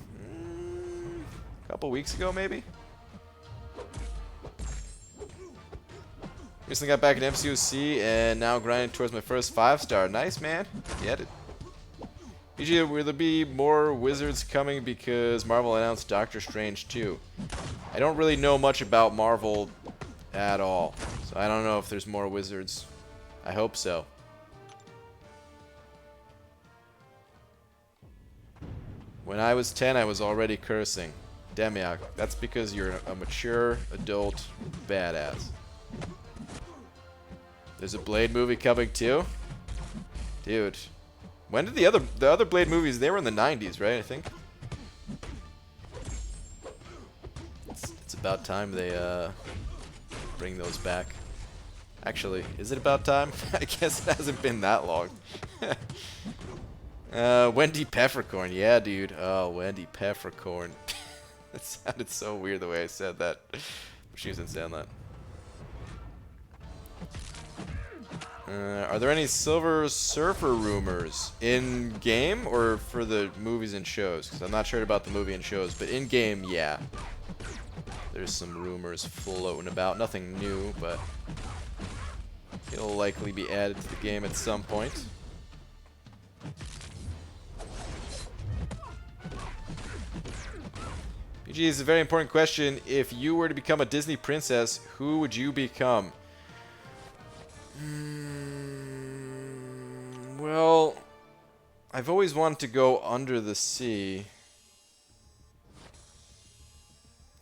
S1: A couple weeks ago, maybe? Recently got back in MCOC and now grinding towards my first 5-star. Nice, man. Get it. BG, will there be more Wizards coming because Marvel announced Doctor Strange 2? I don't really know much about Marvel at all, so I don't know if there's more Wizards. I hope so. When I was 10, I was already cursing. Demiak, that's because you're a mature, adult badass. There's a Blade movie coming too? Dude. When did the other Blade movies, they were in the 90s, right, I think? It's about time they bring those back. Actually, is it about time? I guess it hasn't been that long. Wendy Peppercorn, yeah, dude. Oh, Wendy Peppercorn. It sounded so weird the way I said that. She was in Sandlot. Are there any Silver Surfer rumors in game or for the movies and shows? Because I'm not sure about the movie and shows, but in game, yeah. There's some rumors floating about. Nothing new, but it'll likely be added to the game at some point. PG is a very important question. If you were to become a Disney princess, who would you become? Well, I've always wanted to go under the sea.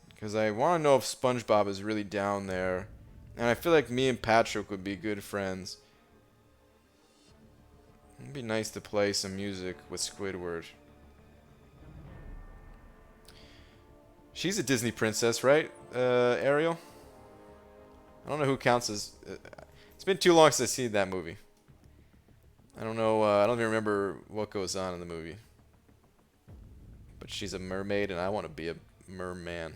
S1: Because I want to know if SpongeBob is really down there. And I feel like me and Patrick would be good friends. It'd be nice to play some music with Squidward. She's a Disney princess, right, Ariel? I don't know who counts as... it's been too long since I've seen that movie. I don't know, I don't even remember what goes on in the movie. But she's a mermaid, and I want to be a merman.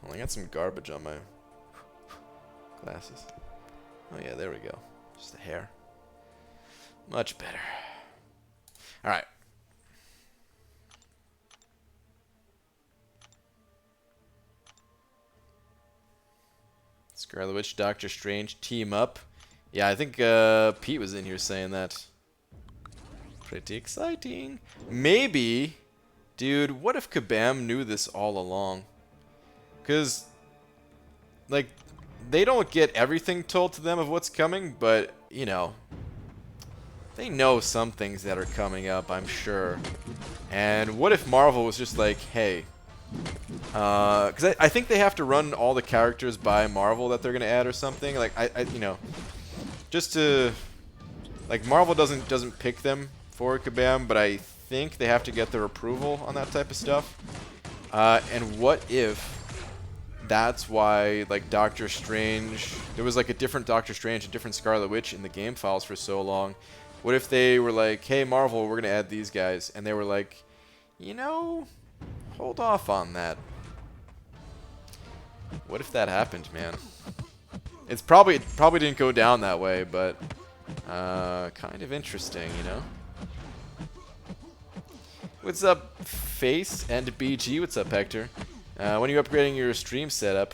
S1: Well, I got some garbage on my glasses. Oh yeah, there we go. Just the hair. Much better. Alright. Scarlet Witch, Doctor Strange, team up. Yeah, I think Pete was in here saying that. Pretty exciting. Maybe Dude, what if Kabam knew this all along? Because, like, they don't get everything told to them of what's coming, but, you know, they know some things that are coming up, I'm sure. And what if Marvel was just like, hey, because I think they have to run all the characters by Marvel that they're going to add or something. Like, you know, just to, like, Marvel doesn't pick them for Kabam, but I think they have to get their approval on that type of stuff. And what if that's why, like, Doctor Strange, there was like a different Doctor Strange, a different Scarlet Witch in the game files for so long. What if they were like, hey, Marvel, we're going to add these guys, and they were like, you know, hold off on that. What if that happened, man? It probably didn't go down that way, but kind of interesting, you know? What's up, Face and BG? What's up, Hector? When are you upgrading your stream setup?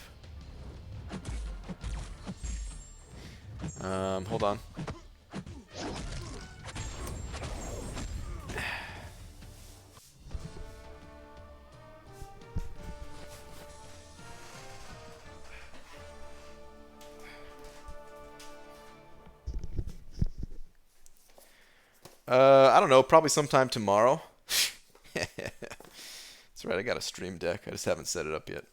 S1: Hold on. I don't know, probably sometime tomorrow. That's right, I got a stream deck. I just haven't set it up yet.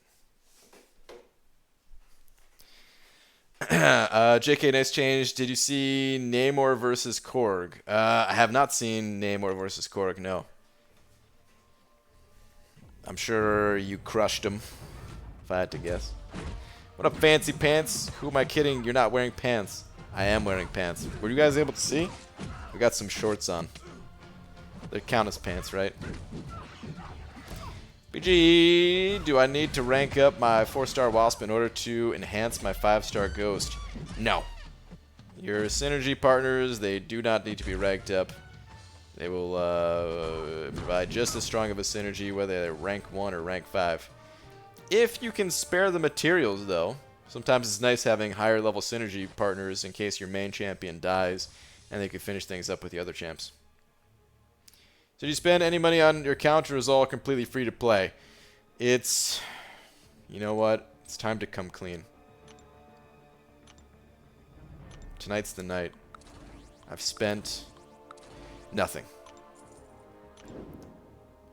S1: JK, nice change. Did you see Namor versus Korg? I have not seen Namor versus Korg, no. I'm sure you crushed him, if I had to guess. What up, Fancy Pants? Who am I kidding? You're not wearing pants. I am wearing pants. Were you guys able to see? We got some shorts on. They count as pants, right? BG, do I need to rank up my 4-star Wasp in order to enhance my 5-star Ghost? No. Your synergy partners, they do not need to be ranked up. They will provide just as strong of a synergy, whether they're rank 1 or rank 5. If you can spare the materials, though, sometimes it's nice having higher level synergy partners in case your main champion dies, and they can finish things up with the other champs. Did you spend any money on your account, or is all completely free to play? It's, you know what? It's time to come clean. Tonight's the night. I've spent nothing.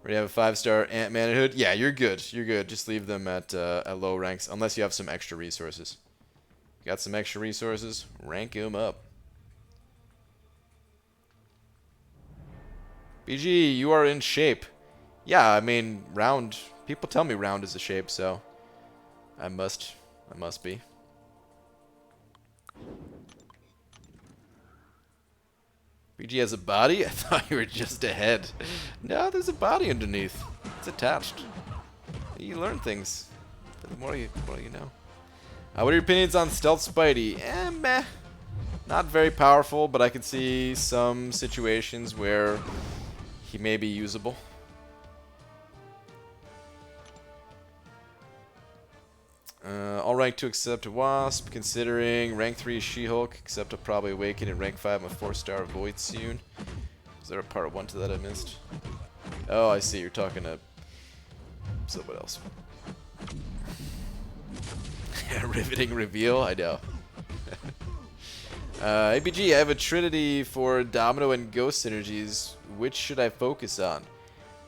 S1: Ready to have a 5-star Ant-Man hood? Yeah, you're good. You're good. Just leave them at low ranks, unless you have some extra resources. Got some extra resources? Rank them up. BG, you are in shape. Yeah, I mean, round. People tell me round is a shape, so I must be. BG has a body? I thought you were just a head. No, there's a body underneath. It's attached. You learn things. The more you know. What are your opinions on Stealth Spidey? Meh. Not very powerful, but I can see some situations where he may be usable. All rank 2 except a Wasp, considering rank 3 She-Hulk, except I'll probably awaken, and rank 5 I'm a 4-star Void soon. Is there a part 1 to that I missed? Oh, I see, you're talking to someone else. Riveting reveal, I know. ABG, I have a trinity for Domino and Ghost synergies. Which should I focus on?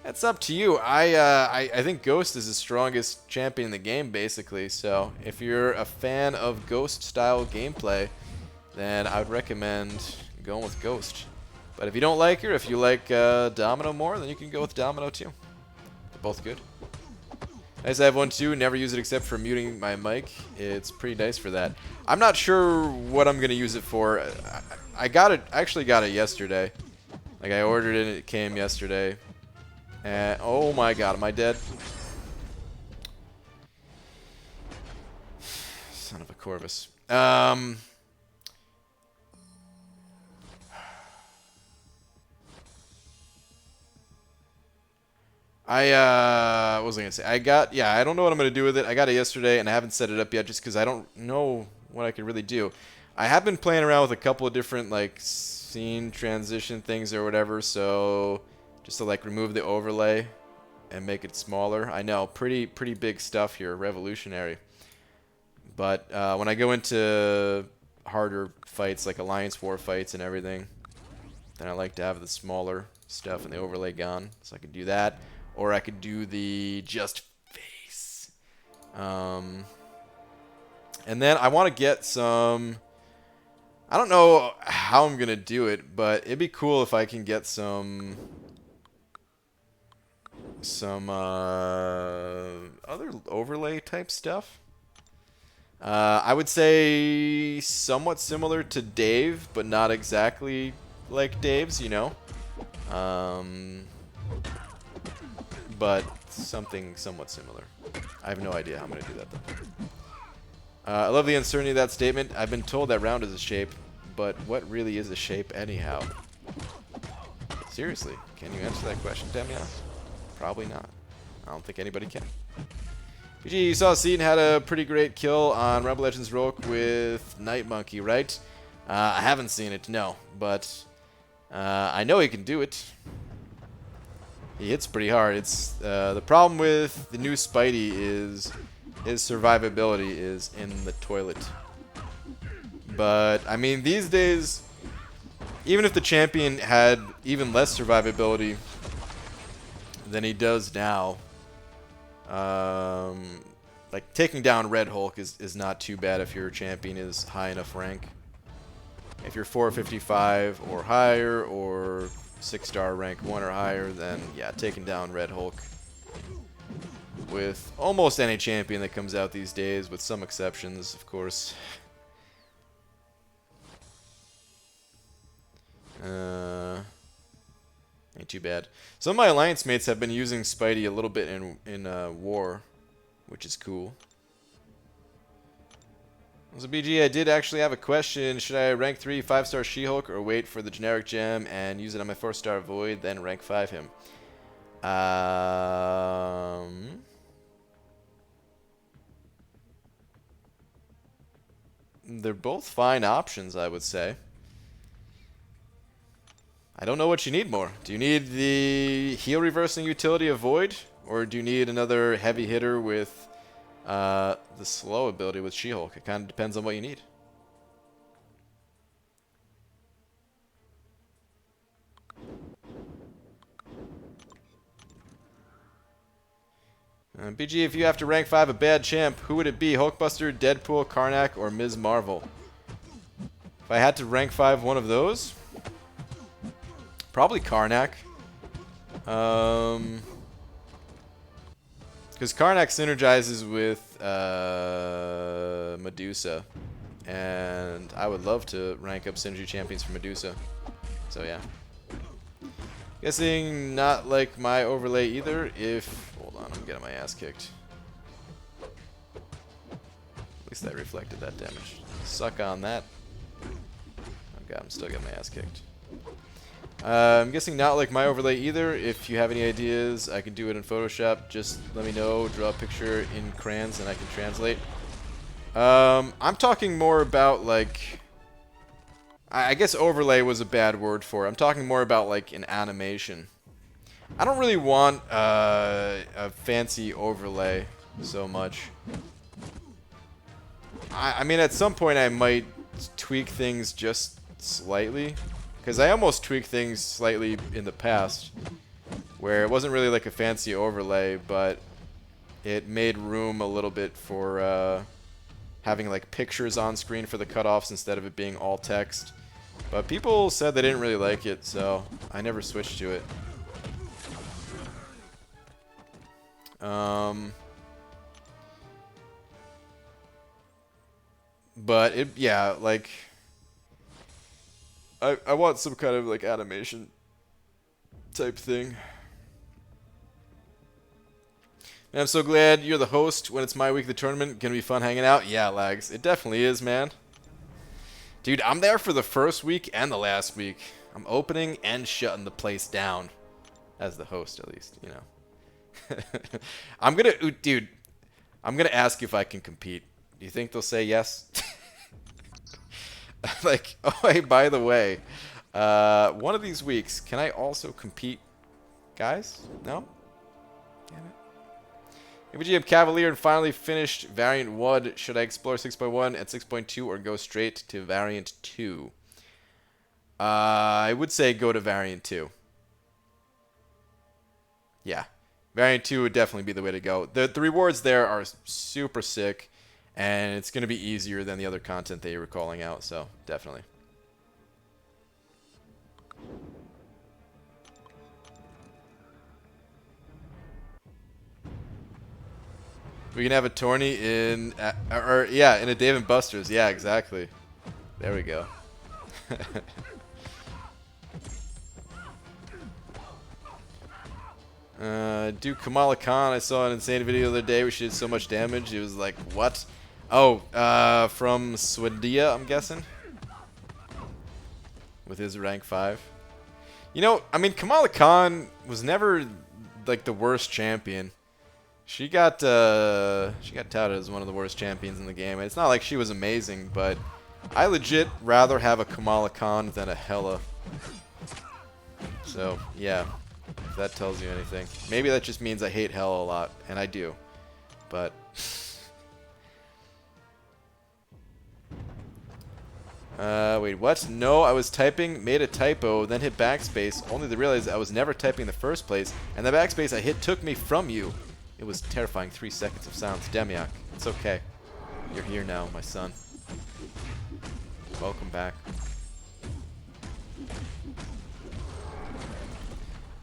S1: That's up to you. I think Ghost is the strongest champion in the game, basically. So if you're a fan of Ghost-style gameplay, then I would recommend going with Ghost. But if you don't like her, if you like Domino more, then you can go with Domino too. They're both good. Nice, I have one too. Never use it except for muting my mic. It's pretty nice for that. I'm not sure what I'm gonna use it for. I got it. I actually got it yesterday. Like, I ordered it and it came yesterday. And oh my god, am I dead? Son of a Corvus. What was I gonna say? I don't know what I'm gonna do with it. I got it yesterday and I haven't set it up yet just because I don't know what I could really do. I have been playing around with a couple of different, like, scene transition things or whatever, so just to, like, remove the overlay and make it smaller. I know, pretty big stuff here, revolutionary. But when I go into harder fights, like Alliance War fights and everything, then I like to have the smaller stuff and the overlay gone. So I could do that, or I could do the just face. And then I want to get some... I don't know how I'm going to do it, but it'd be cool if I can get some other overlay type stuff. I would say somewhat similar to Dave, but not exactly like Dave's, you know. But something somewhat similar. I have no idea how I'm going to do that, though. I love the uncertainty of that statement. I've been told that round is a shape, but what really is a shape anyhow? Seriously, can you answer that question, Demian? Probably not. I don't think anybody can. PG, you saw Seaton had a pretty great kill on Rebel Legends Rogue with Night Monkey, right? I haven't seen it, no, but I know he can do it. He hits pretty hard. It's the problem with the new Spidey is his survivability is in the toilet. But I mean, these days, even if the champion had even less survivability than he does now, like taking down Red Hulk is not too bad if your champion is high enough rank. If you're 455 or higher, or 6-star rank 1 or higher, then yeah, taking down Red Hulk with almost any champion that comes out these days, with some exceptions, of course. Ain't too bad. Some of my alliance mates have been using Spidey a little bit in war, which is cool. So BG, I did actually have a question. Should I rank 3 5-star She-Hulk or wait for the generic gem and use it on my 4-star Void, then rank 5 him? They're both fine options, I would say. I don't know what you need more. Do you need the heal reversing utility of Void, or do you need another heavy hitter with the slow ability with She-Hulk? It kind of depends on what you need. BG, if you have to rank 5 a bad champ, who would it be? Hulkbuster, Deadpool, Karnak, or Ms. Marvel? If I had to rank 5 one of those, probably Karnak. Because Karnak synergizes with Medusa. And I would love to rank up synergy champions for Medusa. So yeah. Guessing not like my overlay either if... Hold on, I'm getting my ass kicked. At least that reflected that damage. Suck on that. Oh god, I'm still getting my ass kicked. I'm guessing not like my overlay either. If you have any ideas, I can do it in Photoshop. Just let me know. Draw a picture in crayons and I can translate. I'm talking more about like... I guess overlay was a bad word for it. I'm talking more about like an animation. I don't really want a fancy overlay so much. I mean, at some point I might tweak things just slightly. Because I almost tweaked things slightly in the past. Where it wasn't really like a fancy overlay, but it made room a little bit for having like pictures on screen for the cutoffs instead of it being all text. But people said they didn't really like it, so I never switched to it. But it, yeah, like I want some kind of like animation type thing. And I'm so glad you're the host when it's my week of the tournament. Gonna be fun hanging out. Yeah, Lags, it definitely is, man. Dude, I'm there for the first week and the last week. I'm opening and shutting the place down. As the host, at least, you know. I'm gonna ask if I can compete. Do you think they'll say yes? Like, oh, hey, by the way, one of these weeks, can I also compete, guys? No? Damn it. MGM Cavalier and finally finished Variant 1. Should I explore 6.1 and 6.2 or go straight to Variant 2? I would say go to Variant 2. Yeah. Variant 2 would definitely be the way to go. The rewards there are super sick, and it's going to be easier than the other content that you were calling out, so definitely. We can have a tourney in, in a Dave & Buster's. Yeah, exactly. There we go. Dude, Kamala Khan, I saw an insane video the other day where she did so much damage. It was like, what? Oh, from Sweden, I'm guessing? With his rank 5. You know, I mean, Kamala Khan was never, like, the worst champion. She got touted as one of the worst champions in the game. And it's not like she was amazing, but I legit rather have a Kamala Khan than a Hela. So, yeah. If that tells you anything. Maybe that just means I hate Hela a lot, and I do. But wait, what? No, I was typing, made a typo, then hit backspace, only to realize I was never typing in the first place, and the backspace I hit took me from you. It was terrifying 3 seconds of silence. Demiak, it's okay. You're here now, my son. Welcome back.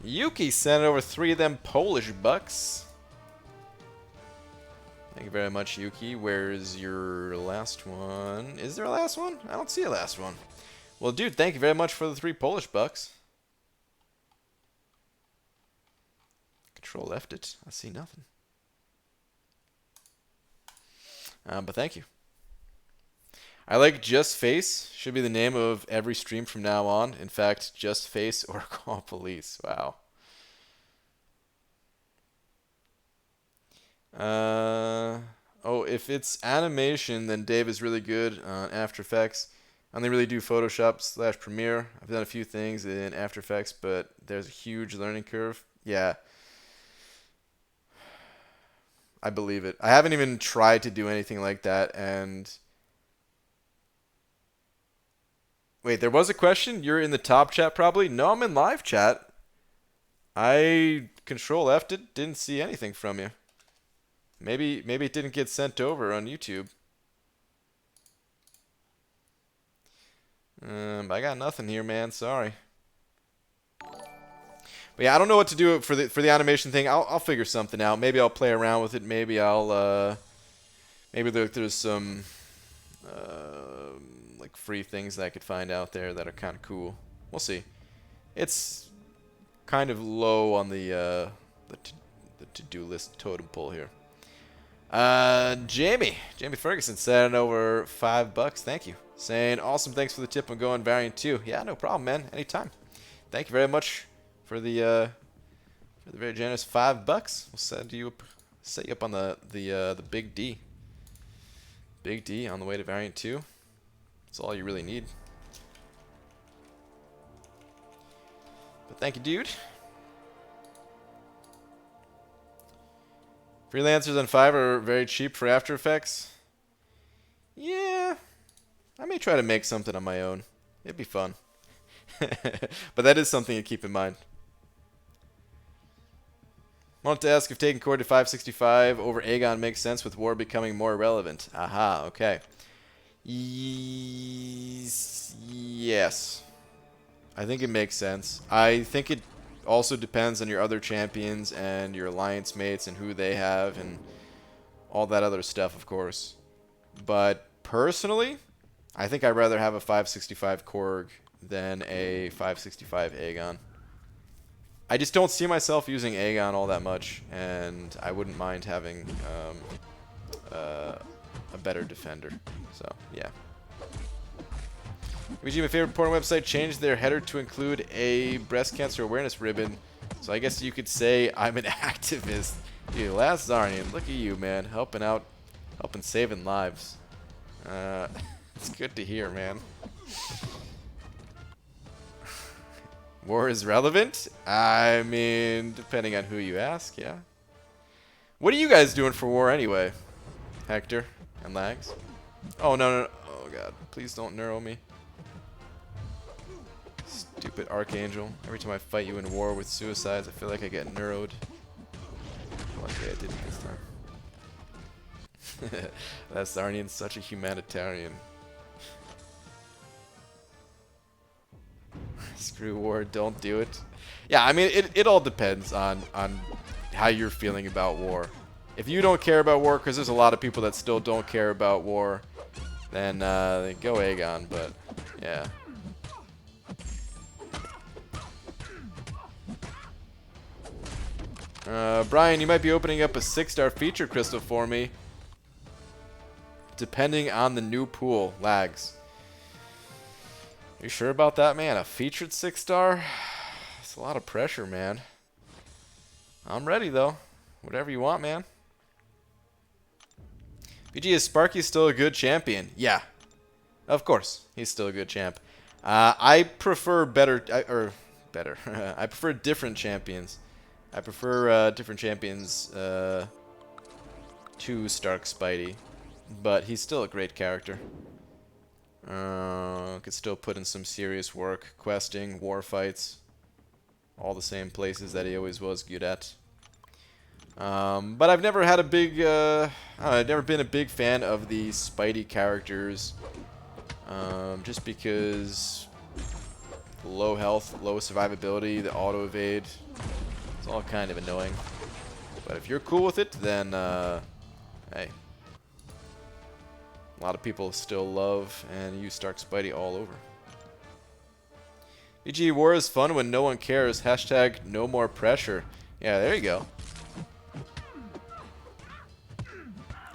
S1: Yuki sent over 3 of them Polish bucks. Thank you very much, Yuki. Where's your last one? Is there a last one? I don't see a last one. Well, dude, thank you very much for the 3 Polish bucks. Control left it. I see nothing. But thank you. I like Just Face. Should be the name of every stream from now on. In fact, Just Face or Call Police. Wow. Oh, if it's animation, then Dave is really good on After Effects. I only really do Photoshop / Premiere. I've done a few things in After Effects, but there's a huge learning curve. Yeah. I believe it. I haven't even tried to do anything like that, and wait, there was a question? You're in the top chat probably? No, I'm in live chat. I Control F'd it. Didn't see anything from you. Maybe it didn't get sent over on YouTube. I got nothing here, man. Sorry. But yeah, I don't know what to do for the animation thing. I'll figure something out. Maybe I'll play around with it. Maybe I'll maybe there's some like free things that I could find out there that are kind of cool. We'll see. It's kind of low on the to-do list totem pole here. Jamie Ferguson sent over $5. Thank you. Saying awesome. Thanks for the tip on going Variant 2. Yeah, no problem, man. Anytime. Thank you very much for the very generous $5. We'll set you up on the big D. Big D on the way to Variant 2. That's all you really need. But thank you, dude. Freelancers on Fiverr are very cheap for After Effects. Yeah, I may try to make something on my own. It'd be fun. But that is something to keep in mind. Wanted to ask if taking Cord to 565 over Aegon makes sense with war becoming more relevant. Aha, okay. Yes. I think it makes sense. I think it also depends on your other champions and your alliance mates and who they have and all that other stuff, of course. But personally, I think I'd rather have a 565 Korg than a 565 Aegon. I just don't see myself using Aegon all that much, and I wouldn't mind having a better defender. So, yeah. My favorite porn website changed their header to include a breast cancer awareness ribbon. So I guess you could say I'm an activist. Dude, last Zarnian, look at you, man. Helping out, saving lives. It's good to hear, man. War is relevant? I mean, depending on who you ask, yeah. What are you guys doing for war anyway? Hector and Lags? Oh, no, no. Oh, God. Please don't neuro me. Stupid Archangel. Every time I fight you in war with suicides, I feel like I get neuroed. Luckily I didn't this time. That Sarnian's such a humanitarian. Screw war, don't do it. Yeah, I mean, it all depends on how you're feeling about war. If you don't care about war, because there's a lot of people that still don't care about war, then go Aegon, but yeah. Brian, you might be opening up a 6-star feature crystal for me. Depending on the new pool. Lags. Are you sure about that, man? A featured 6-star? It's a lot of pressure, man. I'm ready, though. Whatever you want, man. BG, is Sparky still a good champion? Yeah. Of course. He's still a good champ. I prefer better... I prefer different champions. I prefer different champions to Stark Spidey. But he's still a great character. Could still put in some serious work. Questing, war fights. All the same places that he always was good at. But I've never had a big... I've never been a big fan of the Spidey characters. Just because... low health, low survivability, the auto evade... It's all kind of annoying. But if you're cool with it, then, hey. A lot of people still love and use Stark Spidey all over. BG, war is fun when no one cares. Hashtag no more pressure. Yeah, there you go.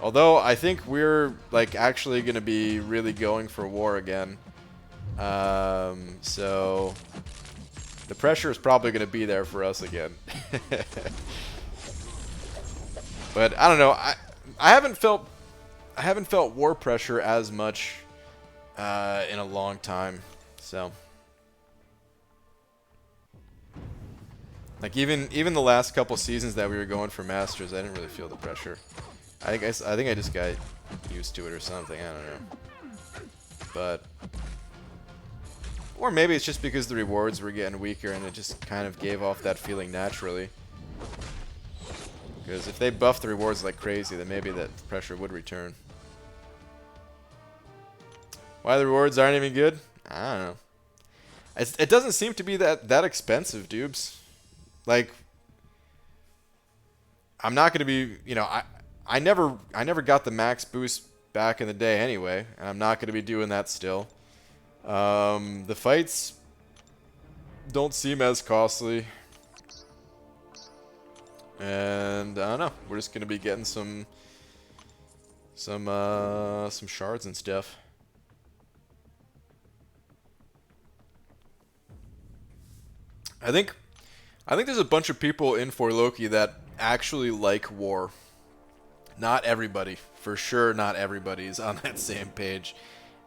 S1: Although, I think we're, like, actually going to be really going for war again. So... the pressure is probably going to be there for us again. But I don't know. I haven't felt war pressure as much in a long time. So like even the last couple seasons that we were going for Masters, I didn't really feel the pressure. I think I just got used to it or something. I don't know. But or maybe it's just because the rewards were getting weaker and it just kind of gave off that feeling naturally. Because if they buffed the rewards like crazy, then maybe that pressure would return. Why the rewards aren't even good? I don't know. It doesn't seem to be that expensive, dubes. Like, I'm not going to be, you know, I never got the max boost back in the day anyway, and I'm not going to be doing that still. The fights don't seem as costly. And I don't know, we're just gonna be getting some shards and stuff. I think there's a bunch of people in For Loki that actually like war. Not everybody, for sure. Not everybody is on that same page.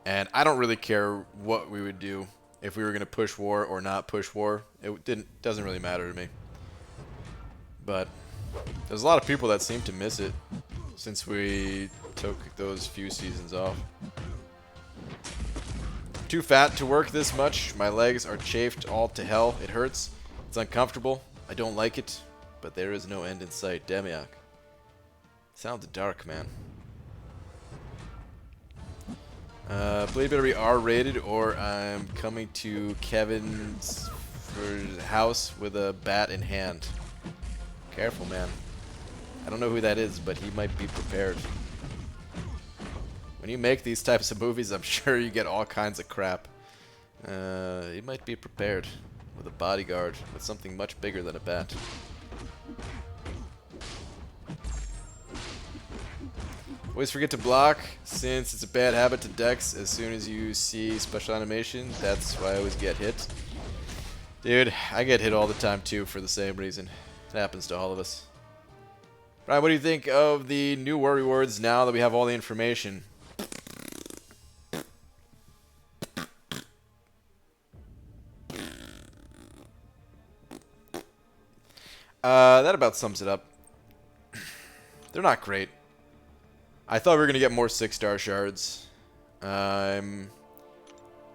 S1: And I don't really care what we would do if we were going to push war or not push war. It doesn't really matter to me. But there's a lot of people that seem to miss it since we took those few seasons off. Too fat to work this much. My legs are chafed all to hell. It hurts. It's uncomfortable. I don't like it. But there is no end in sight. Demiak. Sounds dark, man. Blade better be R-rated or I'm coming to Kevin's house with a bat in hand. Careful, man. I don't know who that is, but he might be prepared. When you make these types of movies, I'm sure you get all kinds of crap. He might be prepared with a bodyguard with something much bigger than a bat. Always forget to block, since it's a bad habit to dex as soon as you see special animation. That's why I always get hit. Dude, I get hit all the time too for the same reason. It happens to all of us. Brian, what do you think of the new war rewards now that we have all the information? That about sums it up. They're not great. I thought we were going to get more 6-star shards. I'm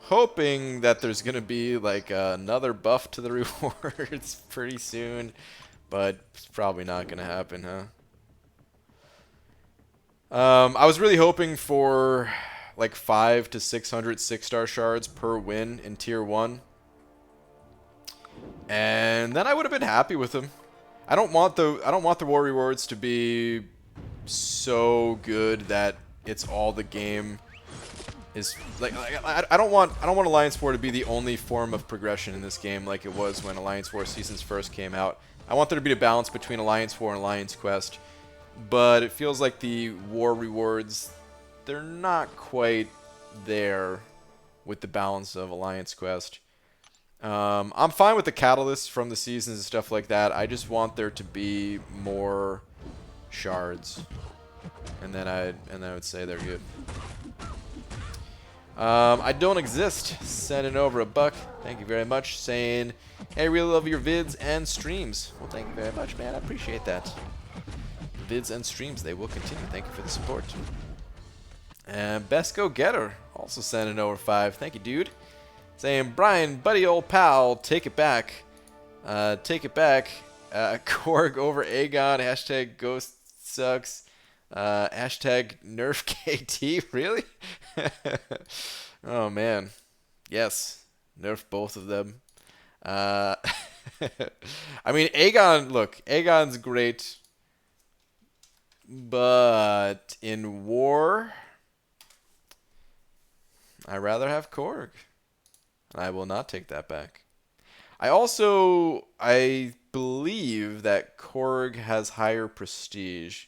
S1: hoping that there's going to be like another buff to the rewards pretty soon, but it's probably not going to happen, huh? I was really hoping for like 500 to 600 6-star shards per win in Tier 1. And then I would have been happy with them. I don't want the war rewards to be so good that it's all the game is like I don't want Alliance War to be the only form of progression in this game like it was when Alliance War Seasons first came out. I want there to be a balance between Alliance War and Alliance Quest. But it feels like the war rewards, they're not quite there with the balance of Alliance Quest. I'm fine with the catalysts from the seasons and stuff like that. I just want there to be more shards, and then I would say they're good. I don't exist. Sending over a buck. Thank you very much. Saying, hey, I really love your vids and streams. Well, thank you very much, man. I appreciate that. Vids and streams, they will continue. Thank you for the support. And Best Go Getter also sending over 5. Thank you, dude. Saying, Brian, buddy, old pal, take it back. Take it back. Korg over Aegon. Hashtag Ghost sucks. Hashtag Nerf KT. Really? Oh man. Yes. Nerf both of them. I mean, Aegon. Look, Aegon's great. But in war, I'd rather have Korg. I will not take that back. I believe that Korg has higher prestige.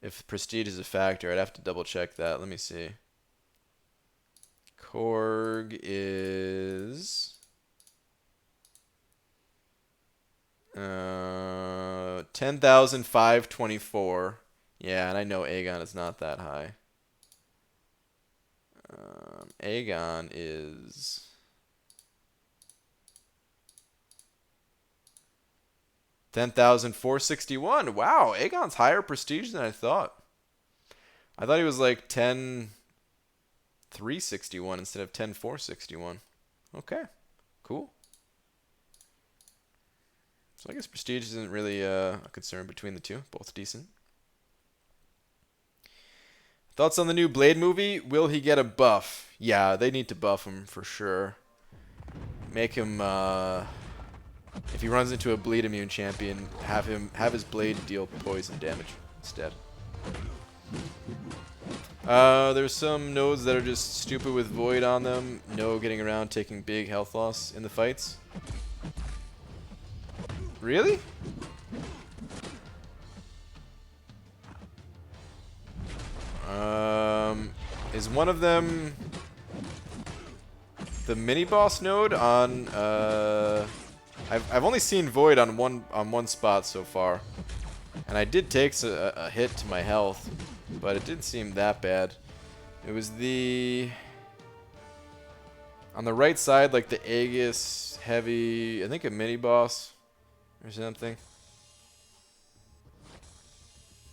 S1: If prestige is a factor, I'd have to double check that. Let me see. Korg is 10,524. Yeah, and I know Aegon is not that high. Aegon is 10,461. Wow, Aegon's higher prestige than I thought. I thought he was like 10,361 instead of 10,461. Okay, cool. So I guess prestige isn't really a concern between the two. Both decent. Thoughts on the new Blade movie? Will he get a buff? Yeah, they need to buff him for sure. Make him, if he runs into a bleed immune champion, have his blade deal poison damage instead. There's some nodes that are just stupid with void on them. No getting around taking big health loss in the fights. Really? Is one of them the mini boss node on I've only seen void on one spot so far, and I did take a hit to my health, but it didn't seem that bad. It was on the right side, like the Aegis heavy, I think a mini boss or something.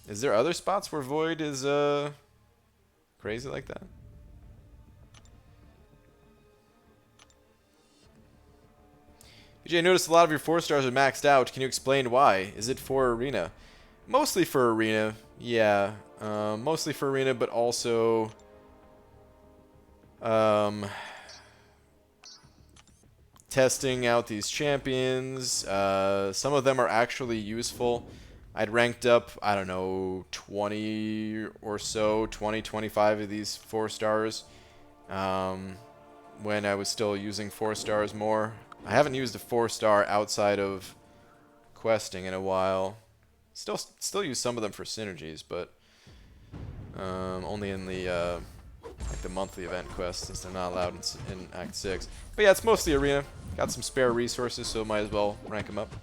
S1: Is there other spots where void is crazy like that? BJ, I noticed a lot of your 4-stars are maxed out. Can you explain why? Is it for arena? Mostly for arena, yeah. Mostly for arena, but also testing out these champions. Some of them are actually useful. I'd ranked up, I don't know, 20 or so, 20, 25 of these 4-stars when I was still using 4-stars more. I haven't used a 4-star outside of questing in a while. Still use some of them for synergies, but only in the like the monthly event quests, since they're not allowed in Act 6. But yeah, it's mostly arena. Got some spare resources, so might as well rank them up.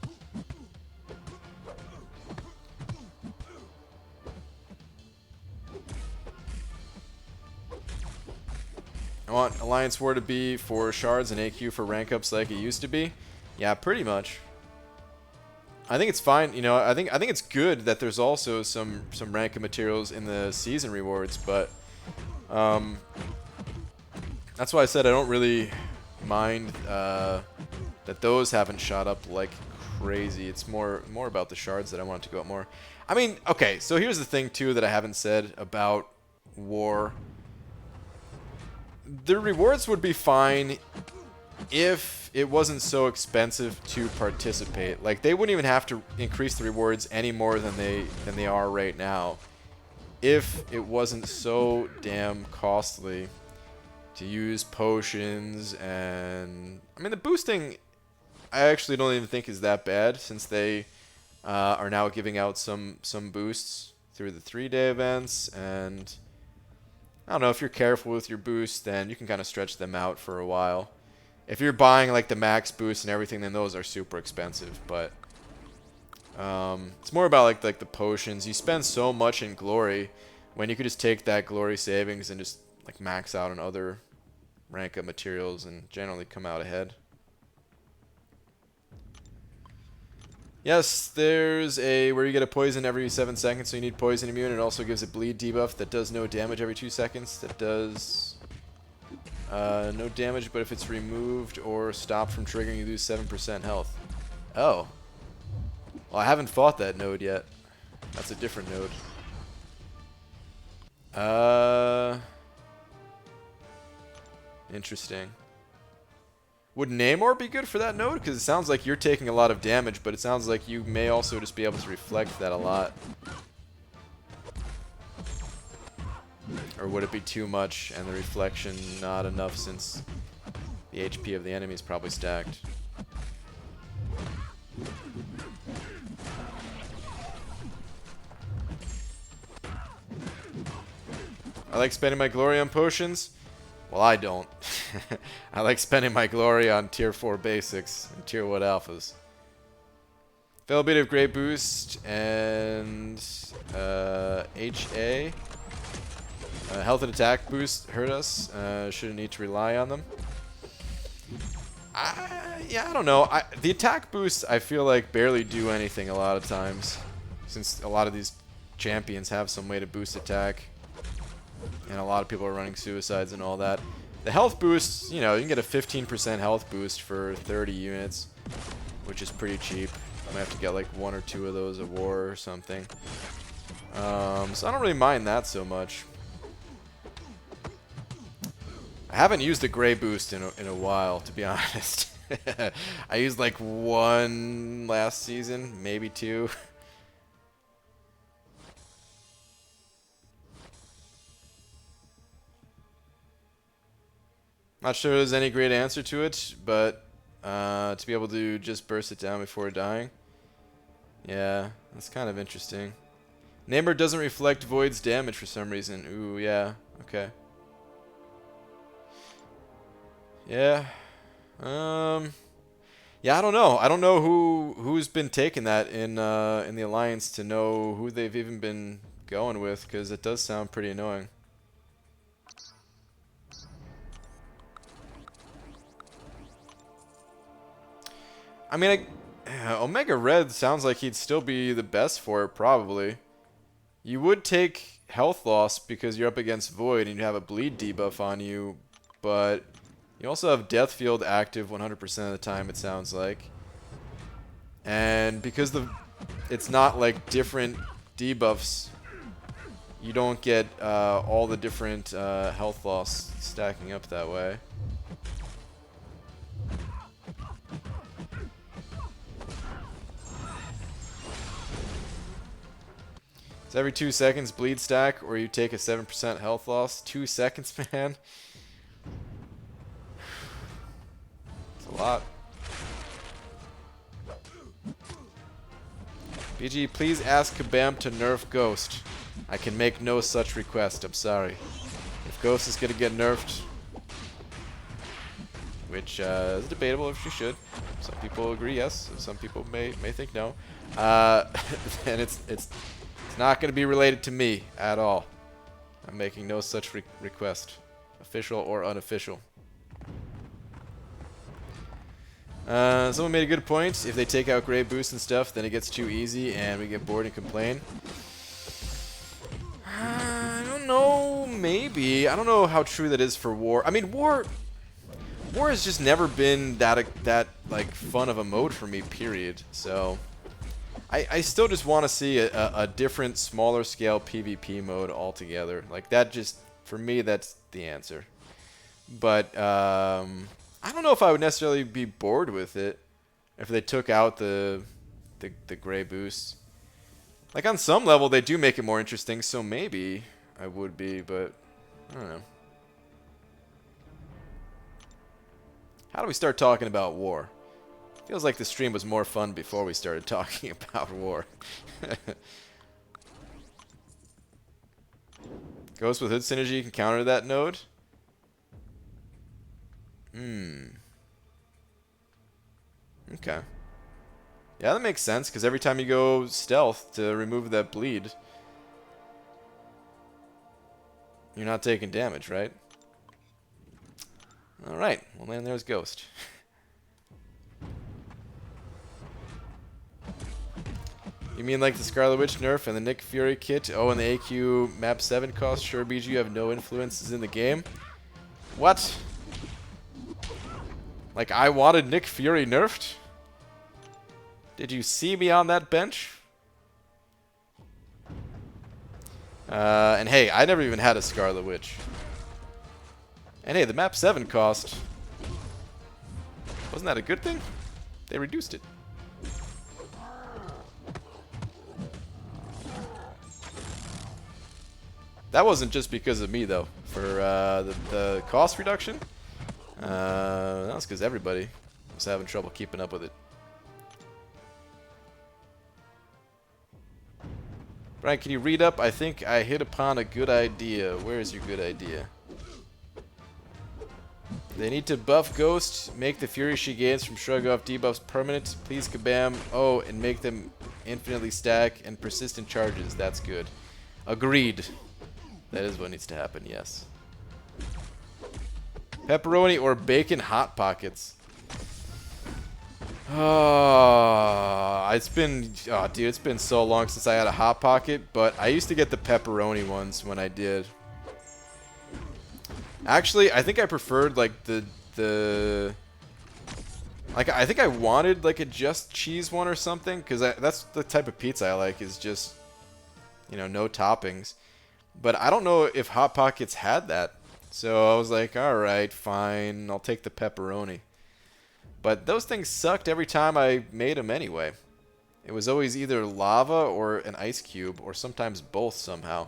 S1: I want Alliance War to be for shards and AQ for rank ups like it used to be. Yeah, pretty much. I think it's fine. You know, I think it's good that there's also some rank materials in the season rewards, but that's why I said I don't really mind that those haven't shot up like crazy. It's more about the shards that I want it to go up more. I mean, okay, so here's the thing too that I haven't said about War. The rewards would be fine if it wasn't so expensive to participate. Like, they wouldn't even have to increase the rewards any more than they are right now if it wasn't so damn costly to use potions. And I mean, the boosting I actually don't even think is that bad, since they are now giving out some boosts through the 3-day events. And I don't know, if you're careful with your boosts, then you can kind of stretch them out for a while. If you're buying like the max boost and everything, then those are super expensive. But it's more about like the potions. You spend so much in glory when you could just take that glory savings and just like max out on other rank up materials and generally come out ahead. Yes, there's a where you get a poison every 7 seconds, so you need poison immune. It also gives a bleed debuff that does no damage every 2 seconds. That does no damage, but if it's removed or stopped from triggering, you lose 7% health. Oh. Well, I haven't fought that node yet. That's a different node. Interesting. Would Namor be good for that node? Because it sounds like you're taking a lot of damage, but it sounds like you may also just be able to reflect that a lot. Or would it be too much and the reflection not enough, since the HP of the enemy is probably stacked? I like spending my glory on potions. Well, I don't. I like spending my glory on tier 4 basics and tier 1 alphas. Availability of Great Boost and HA. Health and attack boost hurt us. Shouldn't need to rely on them. Yeah, I don't know. The attack boosts, I feel like, barely do anything a lot of times, since a lot of these champions have some way to boost attack, and a lot of people are running suicides and all that. The health boosts, you know, you can get a 15% health boost for 30 units, which is pretty cheap. I might have to get like 1 or 2 of those at war or something. So I don't really mind that so much. I haven't used a gray boost in a while, to be honest. I used like 1 last season, maybe 2. Not sure there's any great answer to it, but to be able to just burst it down before dying. Yeah, that's kind of interesting. Namor doesn't reflect Void's damage for some reason. Ooh, yeah, okay. Yeah. Yeah, I don't know. I don't know who's been taking that in the Alliance to know who they've even been going with, because it does sound pretty annoying. I mean, Omega Red sounds like he'd still be the best for it, probably. You would take health loss because you're up against Void and you have a bleed debuff on you, but you also have Death Field active 100% of the time, it sounds like. And because it's not like different debuffs, you don't get all the different health loss stacking up that way. It's every 2 seconds bleed stack, or you take a 7% health loss. 2 seconds, man. It's a lot. BG, please ask Kabam to nerf Ghost. I can make no such request, I'm sorry. If Ghost is gonna get nerfed, which is debatable if she should. Some people agree yes, some people may think no. And it's not going to be related to me at all. I'm making no such request, official or unofficial. Someone made a good point. If they take out Grey Boost and stuff, then it gets too easy and we get bored and complain. I don't know. Maybe. I don't know how true that is for War. I mean, War has just never been that like fun of a mode for me, period. So I still just want to see a different, smaller scale PvP mode altogether. Like that just, for me, that's the answer. But I don't know if I would necessarily be bored with it if they took out the Grey Boost. Like on some level they do make it more interesting, so maybe I would be, but I don't know. How do we start talking about War? Feels like the stream was more fun before we started talking about War. Ghost with Hood synergy can counter that node? Okay. Yeah, that makes sense, because every time you go stealth to remove that bleed, you're not taking damage, right? Alright, well then there's Ghost. You mean like the Scarlet Witch nerf and the Nick Fury kit? Oh, and the AQ map 7 cost? Sure, BG, you have no influences in the game? What? Like, I wanted Nick Fury nerfed? Did you see me on that bench? And hey, I never even had a Scarlet Witch. And hey, the map 7 cost. Wasn't that a good thing? They reduced it. That wasn't just because of me, though. For the cost reduction, that was because everybody was having trouble keeping up with it. Brian, can you read up? I think I hit upon a good idea. Where is your good idea? They need to buff Ghost, make the fury she gains from shrug off debuffs permanent. Please kabam. Oh, and make them infinitely stack and persistent charges. That's good. Agreed. That is what needs to happen, yes. Pepperoni or bacon hot pockets? Oh, dude, it's been so long since I had a hot pocket, but I used to get the pepperoni ones when I did. Actually, I think I preferred like like I think I wanted like a just cheese one or something, because that's the type of pizza I like, is just, you know, no toppings. But I don't know if Hot Pockets had that. So I was like, alright, fine, I'll take the pepperoni. But those things sucked every time I made them anyway. It was always either lava or an ice cube, or sometimes both somehow.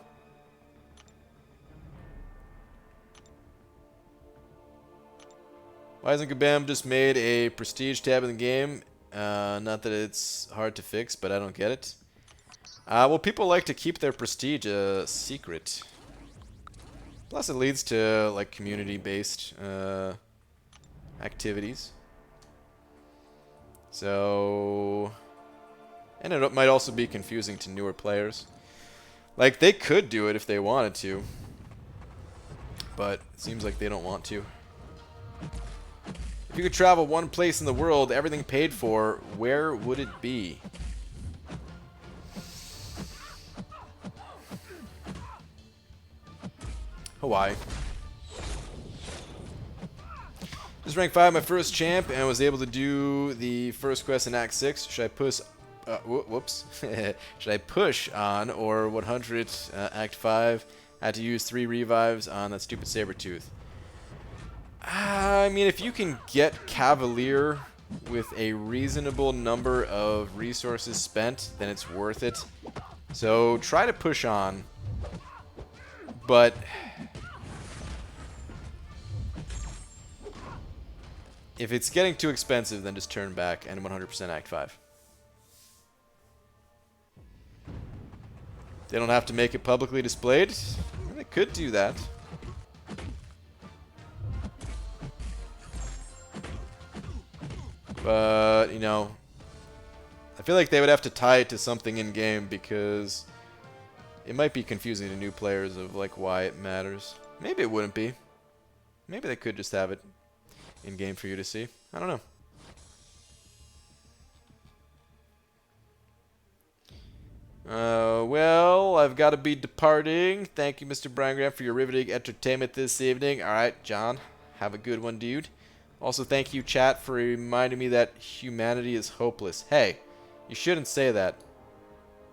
S1: Why hasn't Kabam just made a prestige tab in the game? Not that it's hard to fix, but I don't get it. Well, people like to keep their prestige a secret. Plus, it leads to like community-based activities. So, and it might also be confusing to newer players. Like, they could do it if they wanted to, but it seems like they don't want to. If you could travel one place in the world, everything paid for, where would it be? Hawaii. Just rank 5, my first champ, and was able to do the first quest in Act 6. Should I push... whoops. Should I push on or 100 Act 5? Had to use 3 revives on that stupid Sabretooth. I mean, if you can get Cavalier with a reasonable number of resources spent, then it's worth it. So try to push on. But if it's getting too expensive, then just turn back and 100% Act 5. They don't have to make it publicly displayed. They could do that. But, you know, I feel like they would have to tie it to something in-game, because it might be confusing to new players of, like, why it matters. Maybe it wouldn't be. Maybe they could just have it in-game for you to see. I don't know. Well, I've got to be departing. Thank you, Mr. Brian Graham, for your riveting entertainment this evening. All right, John, have a good one, dude. Also, thank you, chat, for reminding me that humanity is hopeless. Hey, you shouldn't say that.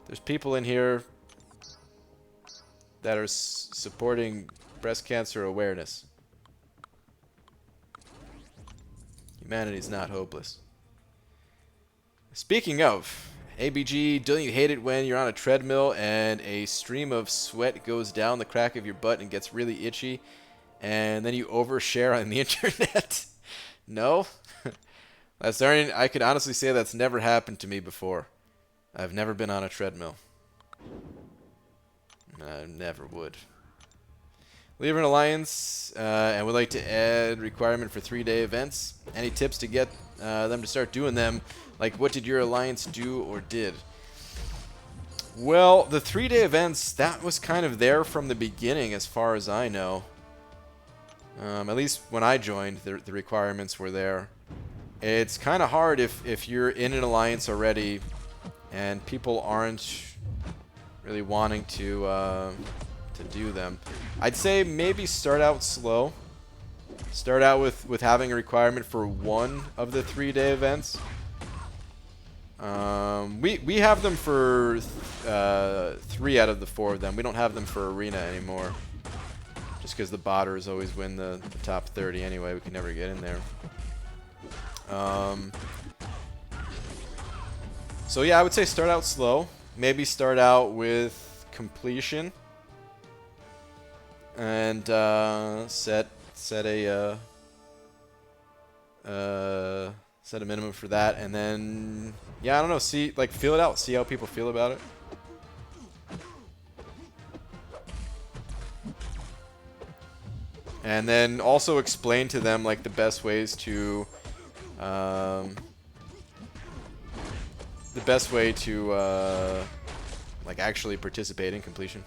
S1: There's people in here that are supporting breast cancer awareness. Humanity's not hopeless. Speaking of, ABG, don't you hate it when you're on a treadmill and a stream of sweat goes down the crack of your butt and gets really itchy, and then you overshare on the internet? No? I could honestly say that's never happened to me before. I've never been on a treadmill. I never would. Leave an alliance, and would like to add requirement for 3-day events. Any tips to get them to start doing them? Like, what did your alliance do or did? Well, the 3-day events, that was kind of there from the beginning as far as I know. At least when I joined, the requirements were there. It's kind of hard if you're in an alliance already and people aren't really wanting to do them. I'd say maybe start out slow. Start out with having a requirement for 1 of the 3-day events. We have them for 3 out of the 4 of them. We don't have them for arena anymore. Just because the botters always win the top 30 anyway. We can never get in there. So yeah, I would say start out slow. Maybe start out with completion. And set a minimum for that, and then yeah, I don't know, feel it out, see how people feel about it. And then also explain to them like the best ways to like actually participate in completion.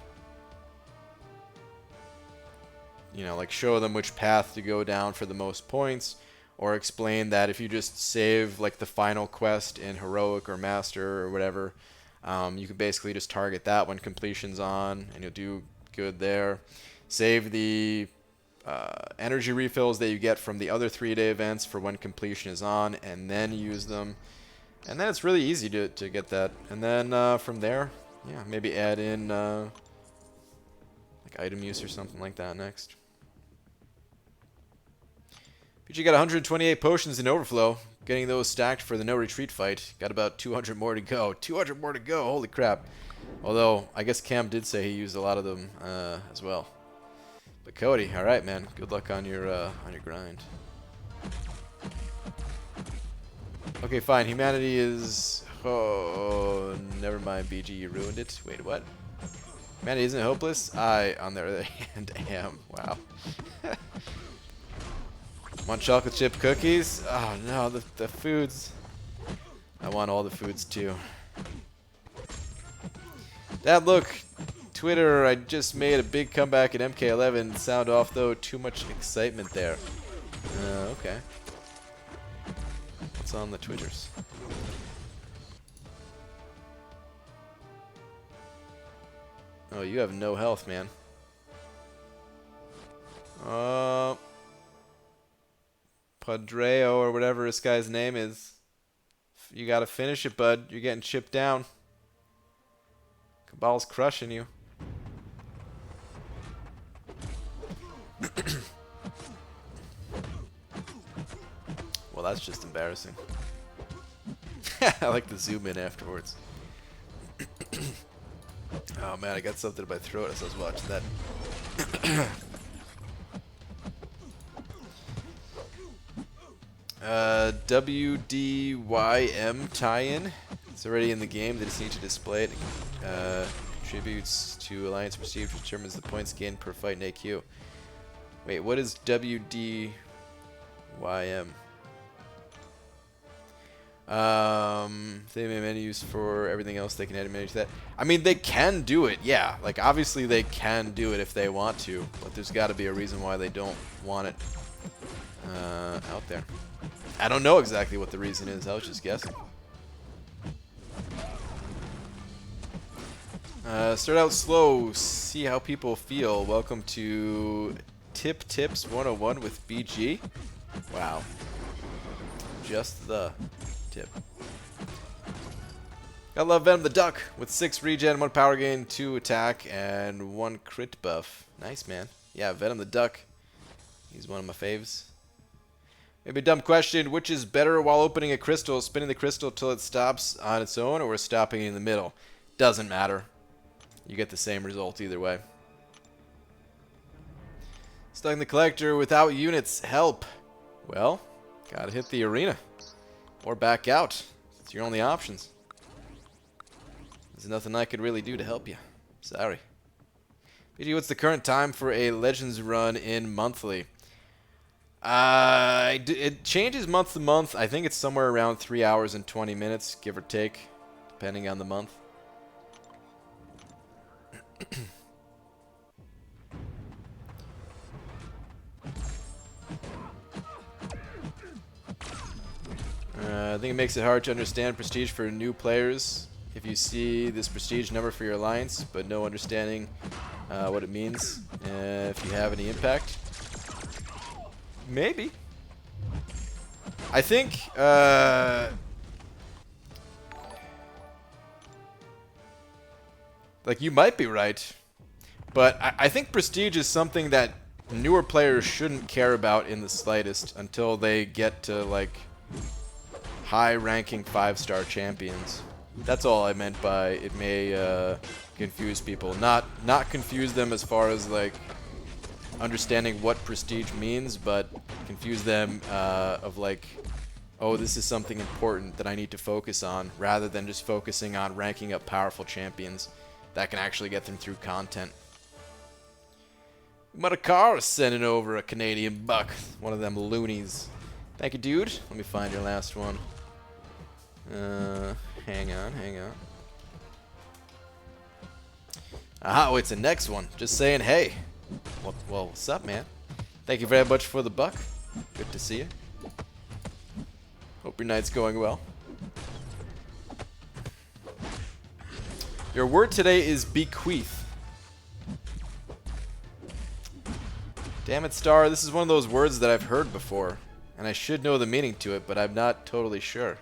S1: You know, like show them which path to go down for the most points, or explain that if you just save like the final quest in heroic or master or whatever, you can basically just target that when completion's on and you'll do good there. Save the energy refills that you get from the other 3-day events for when completion is on, and then use them. And then it's really easy to get that. And then from there, yeah, maybe add in like item use or something like that next. But you got 128 potions in overflow. Getting those stacked for the no retreat fight. Got about 200 more to go. 200 more to go. Holy crap. Although, I guess Cam did say he used a lot of them as well. But Cody, all right, man. Good luck on your grind. Okay, fine. Humanity is... Oh, never mind, BG. You ruined it. Wait, what? Humanity isn't hopeless? I, on the other hand, am. Wow. Want chocolate chip cookies? Oh no, the foods. I want all the foods too. Dad, look. Twitter, I just made a big comeback in MK11. Sound off though, too much excitement there. Okay. What's on the Twitters? Oh, you have no health, man. Padreo or whatever this guy's name is. You gotta finish it, bud. You're getting chipped down. Cabal's crushing you. Well, that's just embarrassing. I like the zoom in afterwards. Oh man, I got something in my throat as I was watching that. WDYM tie-in. It's already in the game. They just need to display it. Contributes to alliance prestige, which determines the points gained per fight in AQ. Wait, what is WDYM? They may menus for everything else. They can add a menu to that. I mean, they can do it, yeah. Like, obviously they can do it if they want to, but there's got to be a reason why they don't want it out there. I don't know exactly what the reason is. I was just guessing. Start out slow, see how people feel. Welcome to Tip Tips 101 with BG. Wow. Just the tip. Gotta love Venom the Duck with 6 regen, 1 power gain, 2 attack, and 1 crit buff. Nice, man. Yeah, Venom the Duck. He's one of my faves. Maybe a dumb question. Which is better while opening a crystal? Spinning the crystal till it stops on its own, or stopping in the middle? Doesn't matter. You get the same result either way. Stuck in the collector without units. Help. Well, gotta hit the arena. Or back out. It's your only options. There's nothing I could really do to help you. Sorry. BG, what's the current time for a Legends run in monthly? It changes month to month. I think it's somewhere around 3 hours and 20 minutes, give or take, depending on the month. I think it makes it hard to understand prestige for new players. If you see this prestige number for your alliance, but no understanding what it means, if you have any impact. Maybe. I think like you might be right, but I think prestige is something that newer players shouldn't care about in the slightest until they get to like high-ranking 5-star champions. That's all I meant by it may confuse people. Not confuse them as far as like understanding what prestige means, but confuse them of like, oh, this is something important that I need to focus on, rather than just focusing on ranking up powerful champions that can actually get them through content. Mudakar sending over a Canadian buck. One of them loonies. Thank you, dude. Let me find your last one. Hang on. Aha, oh, it's the next one. Just saying, hey. Well, what's up, man? Thank you very much for the buck. Good to see you. Hope your night's going well. Your word today is bequeath. Damn it, Star. This is one of those words that I've heard before, and I should know the meaning to it, but I'm not totally sure.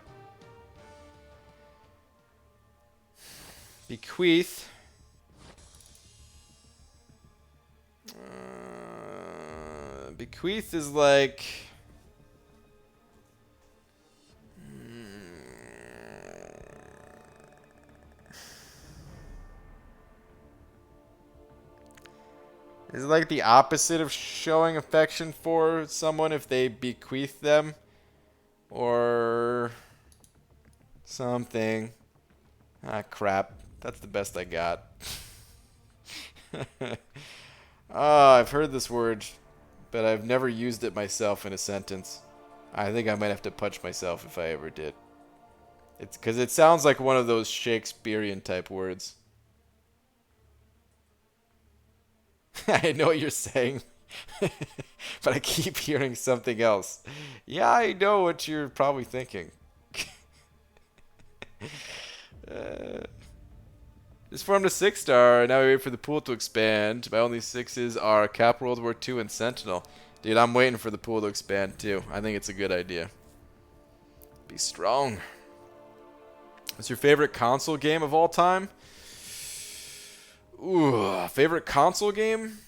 S1: Bequeath. Bequeath is like... Is it like the opposite of showing affection for someone if they bequeath them? Or something. Ah, crap. That's the best I got. I've heard this word, but I've never used it myself in a sentence. I think I might have to punch myself if I ever did. It's because it sounds like one of those Shakespearean type words. I know what you're saying, but I keep hearing something else. Yeah, I know what you're probably thinking. Just formed a 6-star. Now we wait for the pool to expand. My only 6s are Cap World War II and Sentinel. Dude, I'm waiting for the pool to expand too. I think it's a good idea. Be strong. What's your favorite console game of all time? Ooh, favorite console game?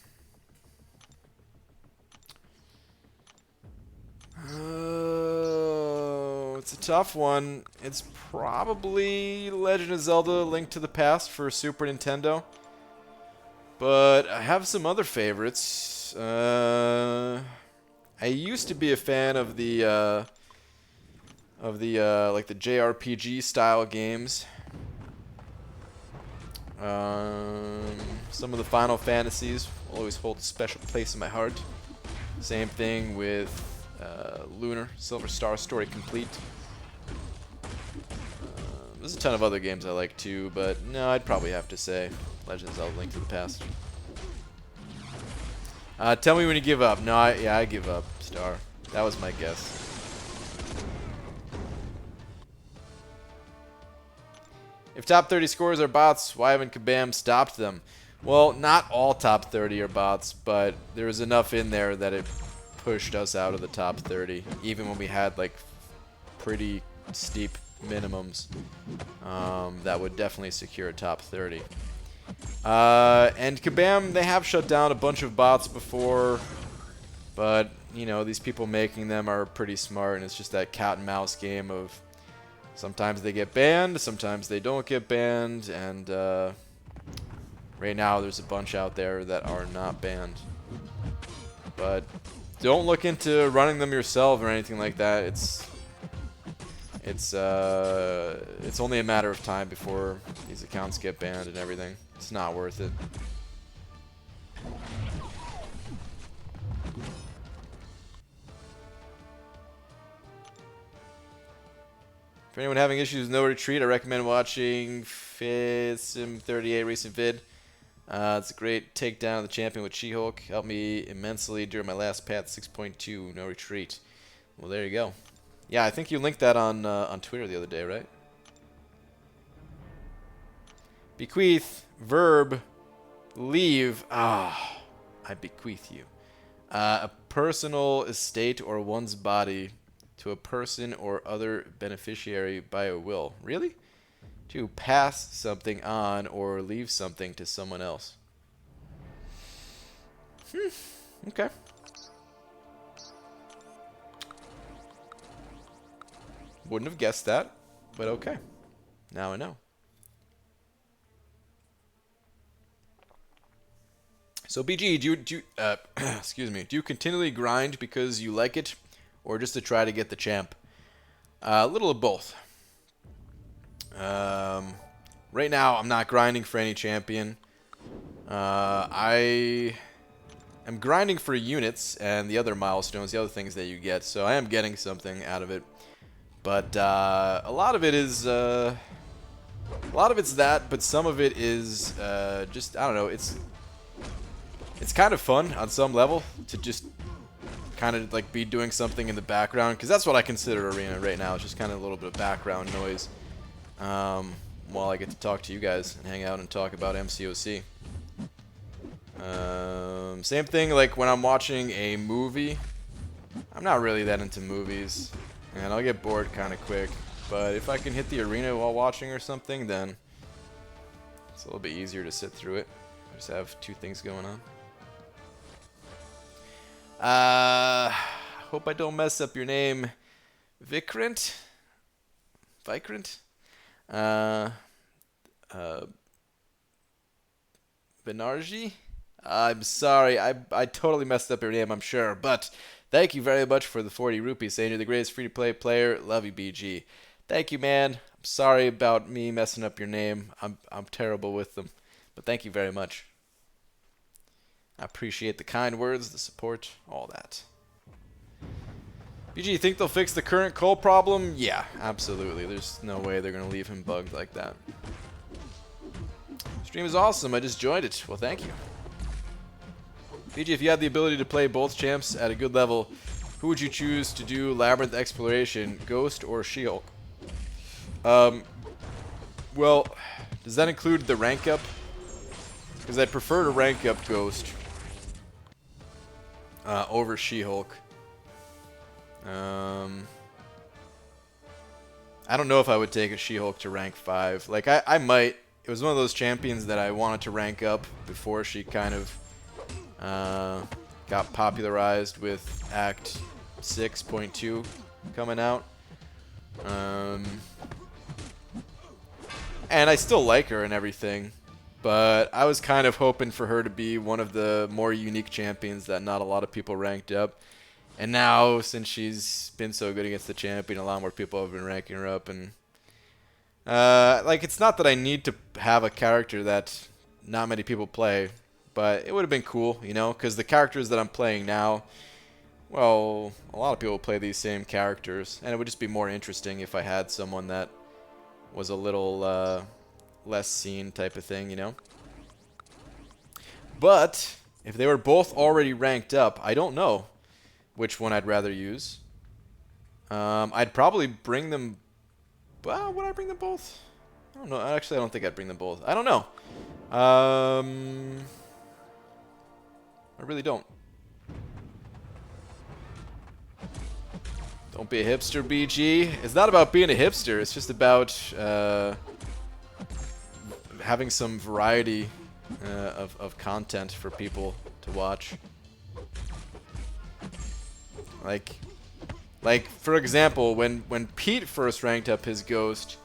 S1: It's a tough one. It's probably Legend of Zelda: Link to the Past for Super Nintendo. But I have some other favorites. I used to be a fan of the like the JRPG style games. Some of the Final Fantasies will always hold a special place in my heart. Same thing with Lunar, Silver Star Story Complete. There's a ton of other games I like too, but no, I'd probably have to say Legend of Zelda: Link to the Past. Tell me when you give up. No, I give up, Star. That was my guess. If top 30 scores are bots, why haven't Kabam stopped them? Well, not all top 30 are bots, but there was enough in there that it pushed us out of the top 30, even when we had like pretty steep minimums that would definitely secure a top 30. And Kabam, they have shut down a bunch of bots before, but, you know, these people making them are pretty smart, and it's just that cat and mouse game of sometimes they get banned, sometimes they don't get banned, and right now there's a bunch out there that are not banned. But don't look into running them yourself or anything like that. It's only a matter of time before these accounts get banned and everything. It's not worth it. For anyone having issues with No Retreat, I recommend watching Sim38 recent vid. It's a great takedown of the champion with She-Hulk. Helped me immensely during my last path 6.2, No Retreat. Well, there you go. Yeah, I think you linked that on Twitter the other day, right? Bequeath, verb, leave. Ah, I bequeath you. A personal estate or one's body to a person or other beneficiary by a will. Really? To pass something on or leave something to someone else. Okay. Wouldn't have guessed that, but okay. Now I know. So BG, do you excuse me, do you continually grind because you like it, or just to try to get the champ? A little of both. Right now, I'm not grinding for any champion. I am grinding for units and the other milestones, the other things that you get. So I am getting something out of it. But a lot of it is, a lot of it's that, but some of it is just, I don't know. It's kind of fun on some level to just kind of like be doing something in the background, because that's what I consider Arena right now. It's just kind of a little bit of background noise. While I get to talk to you guys and hang out and talk about MCOC. Same thing like when I'm watching a movie. I'm not really that into movies, and I'll get bored kind of quick. But if I can hit the arena while watching or something, then it's a little bit easier to sit through it. I just have two things going on. Hope I don't mess up your name. Vikrant? Benarji? I'm sorry, I totally messed up your name, I'm sure, but thank you very much for the 40 rupees, saying you're the greatest free-to-play player. Love you, BG. Thank you, man. I'm sorry about me messing up your name. I'm terrible with them, but thank you very much. I appreciate the kind words, the support, all that. BG, you think they'll fix the current Cole problem? Yeah, absolutely. There's no way they're going to leave him bugged like that. Stream is awesome. I just joined it. Well, thank you. BG, if you had the ability to play both champs at a good level, who would you choose to do Labyrinth Exploration, Ghost or She-Hulk? Well, does that include the rank up? Because I'd prefer to rank up Ghost over She-Hulk. I don't know if I would take a She-Hulk to rank 5. Like, I might. It was one of those champions that I wanted to rank up before she kind of got popularized with Act 6.2 coming out. And I still like her and everything, but I was kind of hoping for her to be one of the more unique champions that not a lot of people ranked up. And now, since she's been so good against the champion, a lot more people have been ranking her up. And like, it's not that I need to have a character that not many people play, but it would have been cool, you know, because the characters that I'm playing now, well, a lot of people play these same characters, and it would just be more interesting if I had someone that was a little less seen type of thing, you know. But if they were both already ranked up, I don't know which one I'd rather use. I'd probably bring them... Well, would I bring them both? I don't know. Actually, I don't think I'd bring them both. I don't know. I really don't. Don't be a hipster, BG. It's not about being a hipster. It's just about having some variety of content for people to watch. Like for example, when Pete first ranked up his Ghost,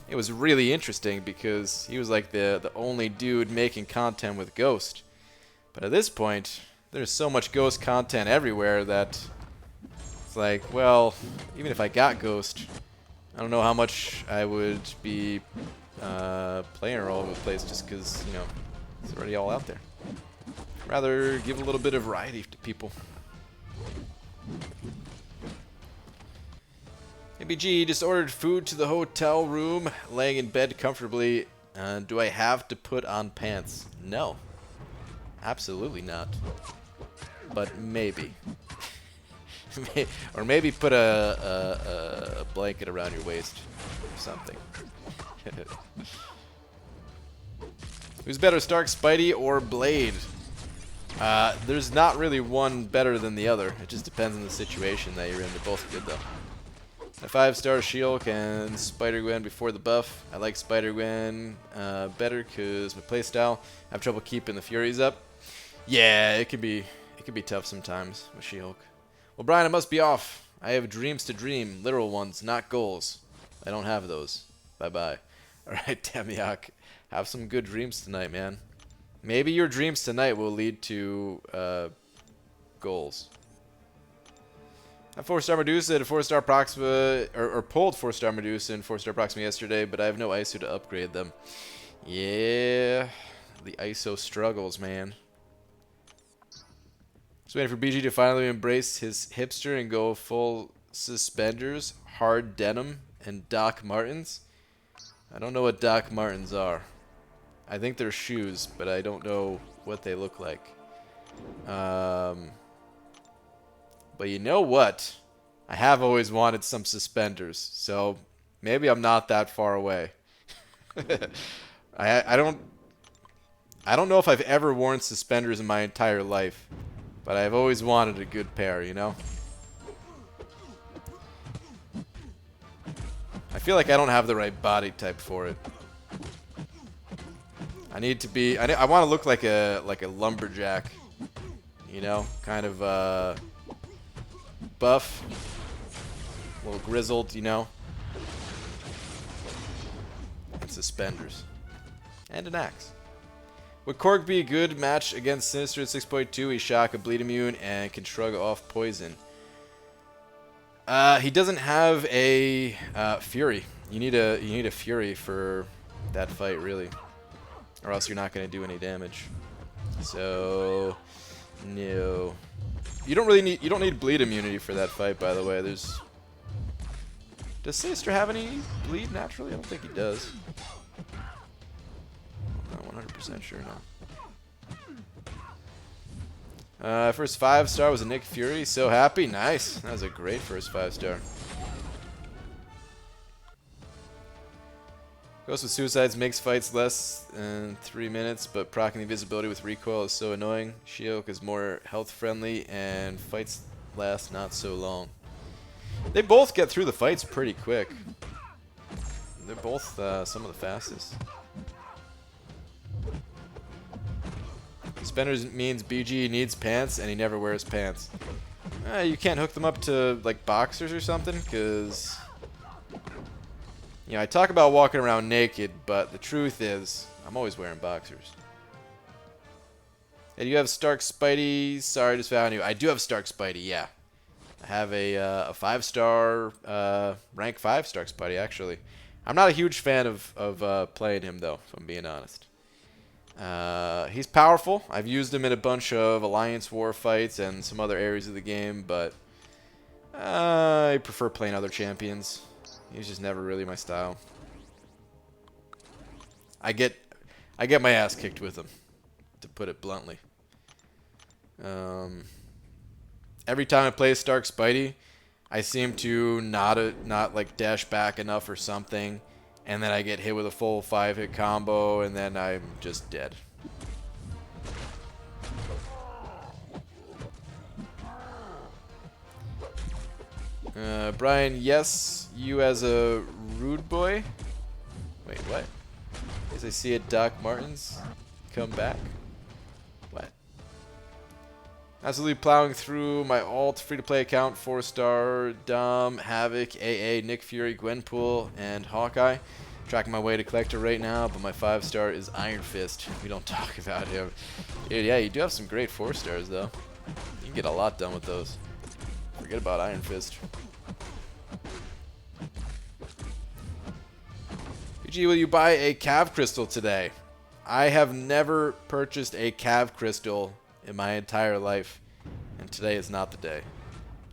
S1: it was really interesting because he was like the only dude making content with Ghost. But at this point, there's so much Ghost content everywhere that it's like, well, even if I got Ghost, I don't know how much I would be playing her all over the place just because, you know, it's already all out there. I'd rather give a little bit of variety to people. ABG just ordered food to the hotel room, laying in bed comfortably. Do I have to put on pants? No. Absolutely not. But maybe. Or maybe put a blanket around your waist or something. Who's better, Stark, Spidey, or Blade? There's not really one better than the other. It just depends on the situation that you're in. They're both good, though. A 5-star She-Hulk and Spider-Gwen before the buff. I like Spider-Gwen better because my playstyle. I have trouble keeping the Furies up. Yeah, it can be tough sometimes with She-Hulk. Well, Brian, I must be off. I have dreams to dream, literal ones, not goals. I don't have those. Bye-bye. All right, Tamiyak, have some good dreams tonight, man. Maybe your dreams tonight will lead to goals. I 4-star Medusa and a 4-star Proxima, or pulled 4-star Medusa and 4-star Proxima yesterday, but I have no ISO to upgrade them. Yeah, the ISO struggles, man. Just waiting for BG to finally embrace his hipster and go full suspenders, hard denim, and Doc Martens. I don't know what Doc Martens are. I think they're shoes, but I don't know what they look like. But you know what? I have always wanted some suspenders, so maybe I'm not that far away. I don't know if I've ever worn suspenders in my entire life, but I've always wanted a good pair, you know? I feel like I don't have the right body type for it. I need to be I want to look like a lumberjack, you know, kind of buff, a little grizzled, you know, and suspenders, and an axe. Would Korg be a good match against Sinister at 6.2? He's shock, a bleed immune, and can shrug off poison. He doesn't have a Fury. You need a Fury for that fight, really, or else you're not going to do any damage. So no, you don't need bleed immunity for that fight. By the way, does Sinister have any bleed naturally? I don't think he does. Not 100% sure now. First 5-star was a Nick Fury. So happy. Nice. That was a great first 5-star. Ghost with Suicides makes fights less than 3 minutes, but proccing the invisibility with recoil is so annoying. She-Hulk is more health friendly and fights last not so long. They both get through the fights pretty quick. They're both some of the fastest. Suspenders means BG needs pants and he never wears pants. You can't hook them up to like boxers or something, because you know, I talk about walking around naked, but the truth is I'm always wearing boxers. And you have Stark Spidey. Sorry, just found you. I do have Stark Spidey, yeah. I have a 5-star, rank 5 Stark Spidey, actually. I'm not a huge fan of playing him, though, if I'm being honest. He's powerful. I've used him in a bunch of Alliance War fights and some other areas of the game, but I prefer playing other champions. He's just never really my style. I get my ass kicked with him, to put it bluntly. Every time I play Stark Spidey, I seem to not like dash back enough or something, and then I get hit with a full 5-hit combo, and then I'm just dead. Brian, yes, you as a rude boy. Wait, what? As I see it, Doc Martens come back. What? Absolutely plowing through my alt free-to-play account, 4-star, Dom, Havoc, AA, Nick Fury, Gwenpool, and Hawkeye. Tracking my way to collector right now, but my 5-star is Iron Fist. We don't talk about him. Dude, yeah, you do have some great 4-stars, though. You can get a lot done with those. Forget about Iron Fist. PG, will you buy a Cav Crystal today? I have never purchased a Cav Crystal in my entire life, and today is not the day.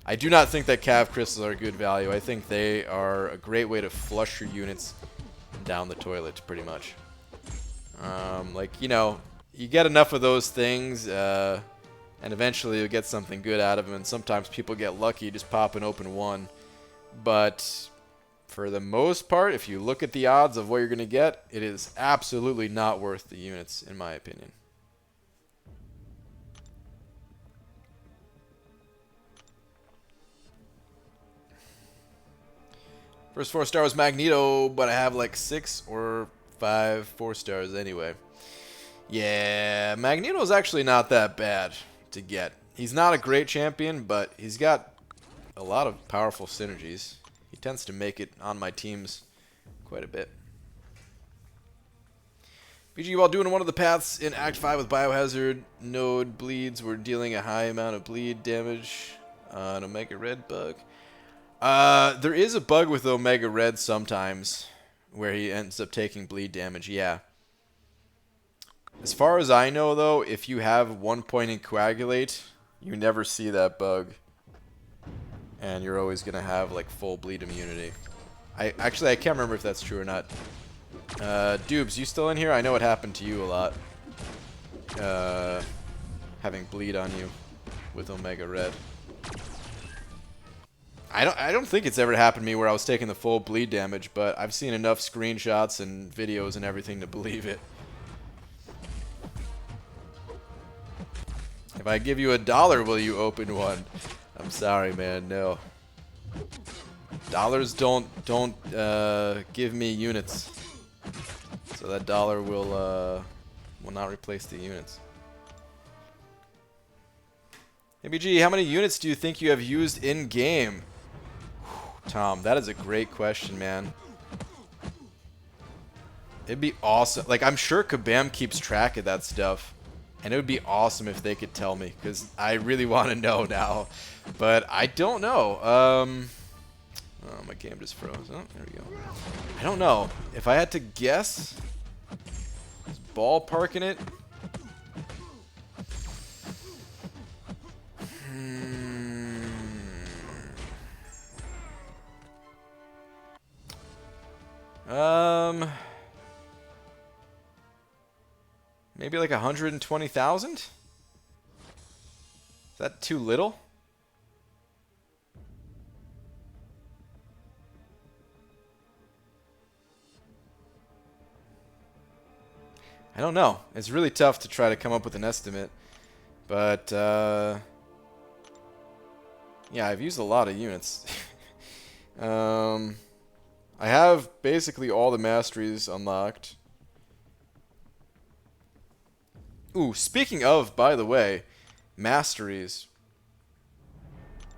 S1: I do not think that Cav Crystals are good value. I think they are a great way to flush your units down the toilet, pretty much. Like, you know, you get enough of those things, and eventually you'll get something good out of them, and sometimes people get lucky just popping open one. But for the most part, if you look at the odds of what you're going to get, it is absolutely not worth the units, in my opinion. First 4-star was Magneto, but I have like 6 or 5 4-stars anyway. Yeah, Magneto is actually not that bad to get. He's not a great champion, but he's got a lot of powerful synergies. He tends to make it on my teams quite a bit. BG, while doing one of the paths in Act 5 with Biohazard, node bleeds were dealing a high amount of bleed damage on Omega Red bug. There is a bug with Omega Red sometimes where he ends up taking bleed damage, yeah. As far as I know, though, if you have 1 point in Coagulate, you never see that bug. And you're always going to have, like, full bleed immunity. Actually, I can't remember if that's true or not. Dubes, you still in here? I know it happened to you a lot. Having bleed on you with Omega Red. I don't think it's ever happened to me where I was taking the full bleed damage, but I've seen enough screenshots and videos and everything to believe it. If I give you $1, will you open one? I'm sorry, man. No. Dollars don't give me units, so that dollar will not replace the units. ABG, how many units do you think you have used in game? Tom, that is a great question, man. It'd be awesome. Like, I'm sure Kabam keeps track of that stuff. And it would be awesome if they could tell me, because I really want to know now. But I don't know. Oh, my game just froze. Oh, there we go. I don't know. If I had to guess, just ballparking it. Maybe like 120,000? Is that too little? I don't know. It's really tough to try to come up with an estimate. But, yeah, I've used a lot of units. I have basically all the masteries unlocked. Ooh, speaking of, by the way, masteries.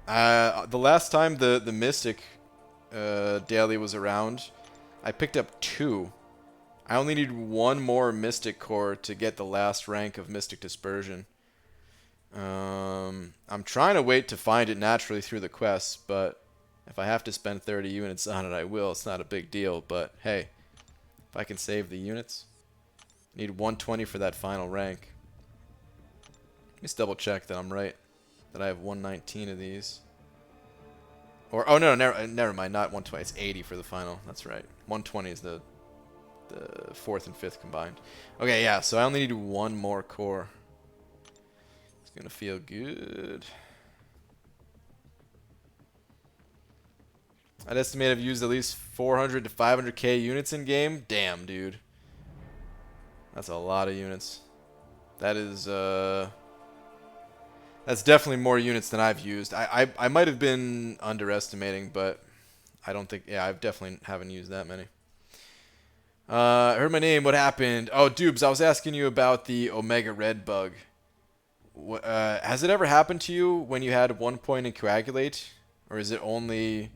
S1: The last time the Mystic daily was around, I picked up 2. I only need 1 more Mystic core to get the last rank of Mystic Dispersion. I'm trying to wait to find it naturally through the quests, but if I have to spend 30 units on it, I will. It's not a big deal, but hey, if I can save the units. Need 120 for that final rank. Let me just double check that I'm right. That I have 119 of these. Or, oh no, never mind, not 120. It's 80 for the final. That's right. 120 is the 4th and 5th combined. Okay, yeah, so I only need 1 more core. It's gonna feel good. I'd estimate I've used at least 400 to 500k units in game. Damn, dude. That's a lot of units. That is, that's definitely more units than I've used. I might have been underestimating, but I don't think, yeah, I definitely haven't used that many. I heard my name. What happened? Oh, Dubes, I was asking you about the Omega Red bug. Has it ever happened to you when you had 1 point in Coagulate? Or is it only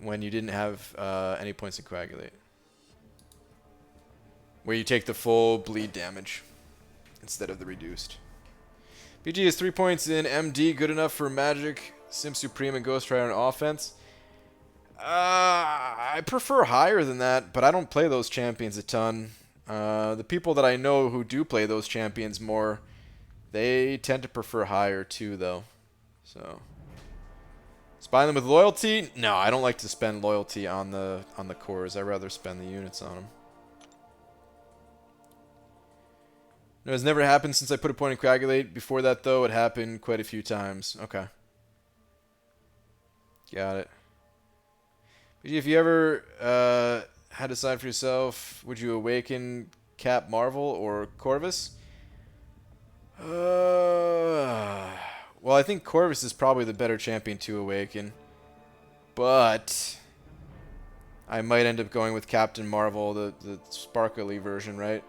S1: when you didn't have any points in Coagulate? Where you take the full bleed damage instead of the reduced. BG is 3 points in MD good enough for Magic, Sim Supreme, and Ghost Rider on offense? I prefer higher than that, but I don't play those champions a ton. The people that I know who do play those champions more, they tend to prefer higher too, though. So, spine them with loyalty? No, I don't like to spend loyalty on the cores. I rather spend the units on them. No, it's never happened since I put a point in Coagulate. Before that, though, it happened quite a few times. Okay. Got it. If you ever had to decide for yourself, would you awaken Cap Marvel or Corvus? Well, I think Corvus is probably the better champion to awaken. But I might end up going with Captain Marvel, the sparkly version, right?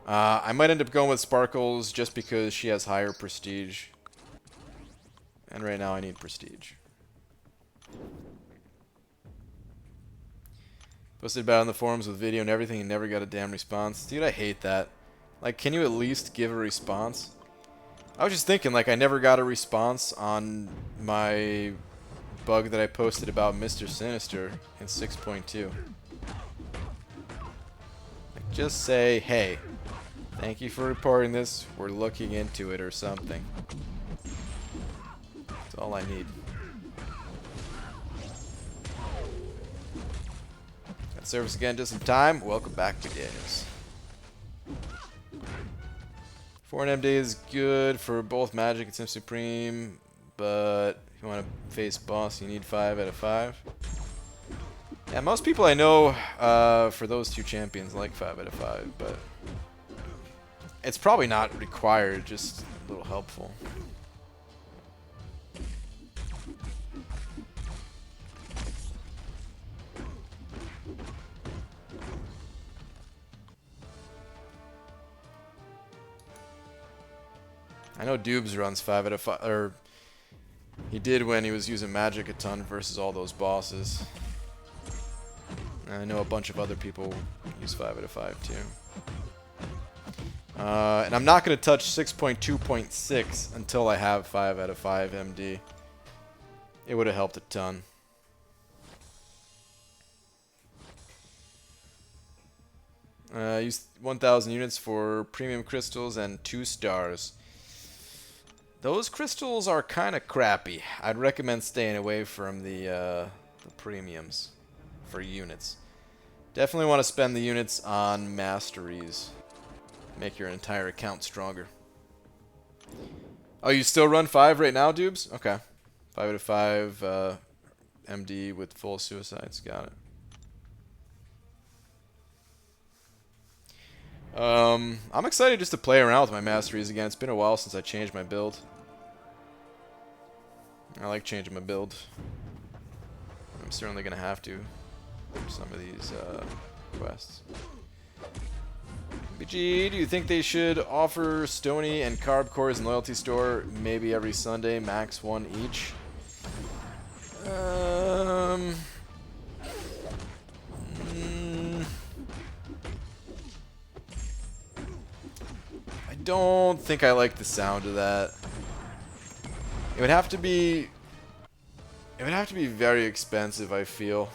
S1: I might end up going with Sparkles just because she has higher prestige. And right now I need prestige. Posted about it on the forums with video and everything and never got a damn response. Dude, I hate that. Like, can you at least give a response? I was just thinking, like, I never got a response on my bug that I posted about Mr. Sinister in 6.2. Like, just say, hey, thank you for reporting this. We're looking into it or something. That's all I need. Got service again just in time. Welcome back, McDaniels. 4 MD is good for both Magic and Sim Supreme, but if you want to face boss, you need 5 out of 5. Yeah, most people I know for those two champions like 5 out of 5, but it's probably not required, just a little helpful. I know Dubes runs 5 out of 5, or he did when he was using Magic a ton versus all those bosses. And I know a bunch of other people use 5 out of 5 too. And I'm not going to touch 6.2.6 until I have 5 out of 5 MD. It would have helped a ton. Use 1,000 units for premium crystals and 2 stars. Those crystals are kind of crappy. I'd recommend staying away from the premiums for units. Definitely want to spend the units on masteries. Make your entire account stronger. Oh, you still run 5 right now, Dubes? Okay. 5 out of 5 MD with full suicides. Got it. I'm excited just to play around with my masteries again. It's been a while since I changed my build. I like changing my build. I'm certainly going to have to for some of these quests. BG, do you think they should offer Stony and Carb Cores in Loyalty Store maybe every Sunday, max 1 each? I don't think I like the sound of that. It would have to be very expensive, I feel.